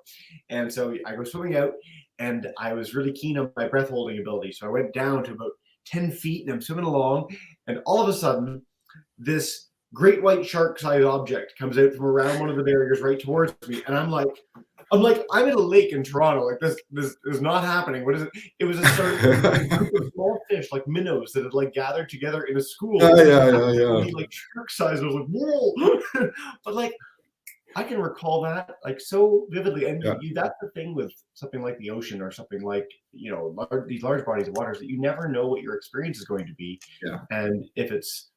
And so I go swimming out, and I was really keen on my breath holding ability. So I went down to about 10 feet and I'm swimming along, and all of a sudden this great white shark-sized object comes out from around one of the barriers right towards me, and I'm like, I'm in a lake in Toronto. Like this is not happening. What is it? It was a group of small fish, like minnows, that had like gathered together in a school. Like shark-sized. I was like, whoa! But like, I can recall that like so vividly, and that's the thing with something like the ocean or something like these large bodies of water, is that you never know what your experience is going to be. And if it's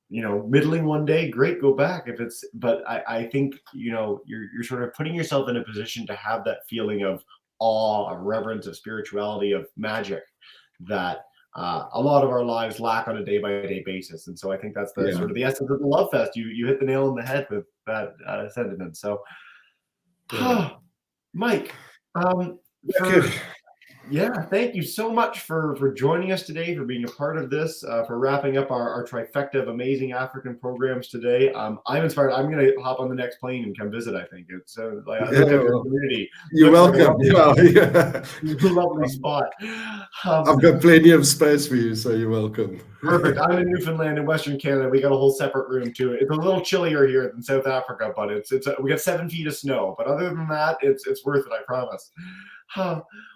middling one day, great, go back. But I think, you're sort of putting yourself in a position to have that feeling of awe, of reverence, of spirituality, of magic that a lot of our lives lack on a day-by-day basis. And so I think that's the sort of the essence of the Love Fest. You hit the nail on the head with that sentiment. So, Mike, thank you so much for joining us today, for being a part of this, for wrapping up our trifecta of amazing African programs today. I'm inspired. I'm going to hop on the next plane and come visit. I think it's like I look at your community. You're welcome. Lovely spot. I've got plenty of space for you, so you're welcome. Perfect. I'm in Newfoundland in Western Canada. We got a whole separate room too. It's a little chillier here than South Africa, but we got 7 feet of snow. But other than that, it's worth it. I promise.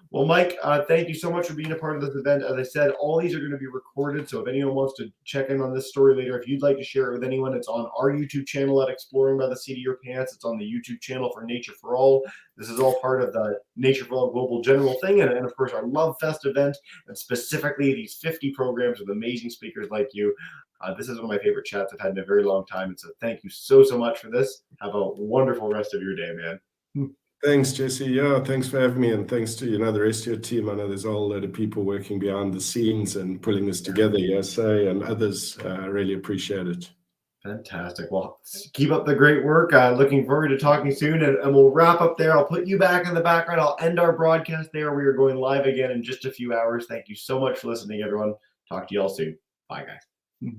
Well, Mike, thank you so much for being a part of this event. As I said, all these are going to be recorded. So if anyone wants to check in on this story later, if you'd like to share it with anyone, it's on our YouTube channel at Exploring by the Seat of Your Pants. It's on the YouTube channel for Nature for All. This is all part of the Nature for All Global General thing. And of course, our Love Fest event, and specifically these 50 programs with amazing speakers like you. This is one of my favorite chats I've had in a very long time. And so thank you so much for this. Have a wonderful rest of your day, man. Thanks, Jesse. Yeah, thanks for having me, and thanks to the rest of your team. I know there's a whole lot of people working behind the scenes and pulling this together, Yase and others. Really appreciate it. Fantastic. Well, keep up the great work. Looking forward to talking soon, and we'll wrap up there. I'll put you back in the background. I'll end our broadcast there. We are going live again in just a few hours. Thank you so much for listening, everyone. Talk to you all soon. Bye, guys.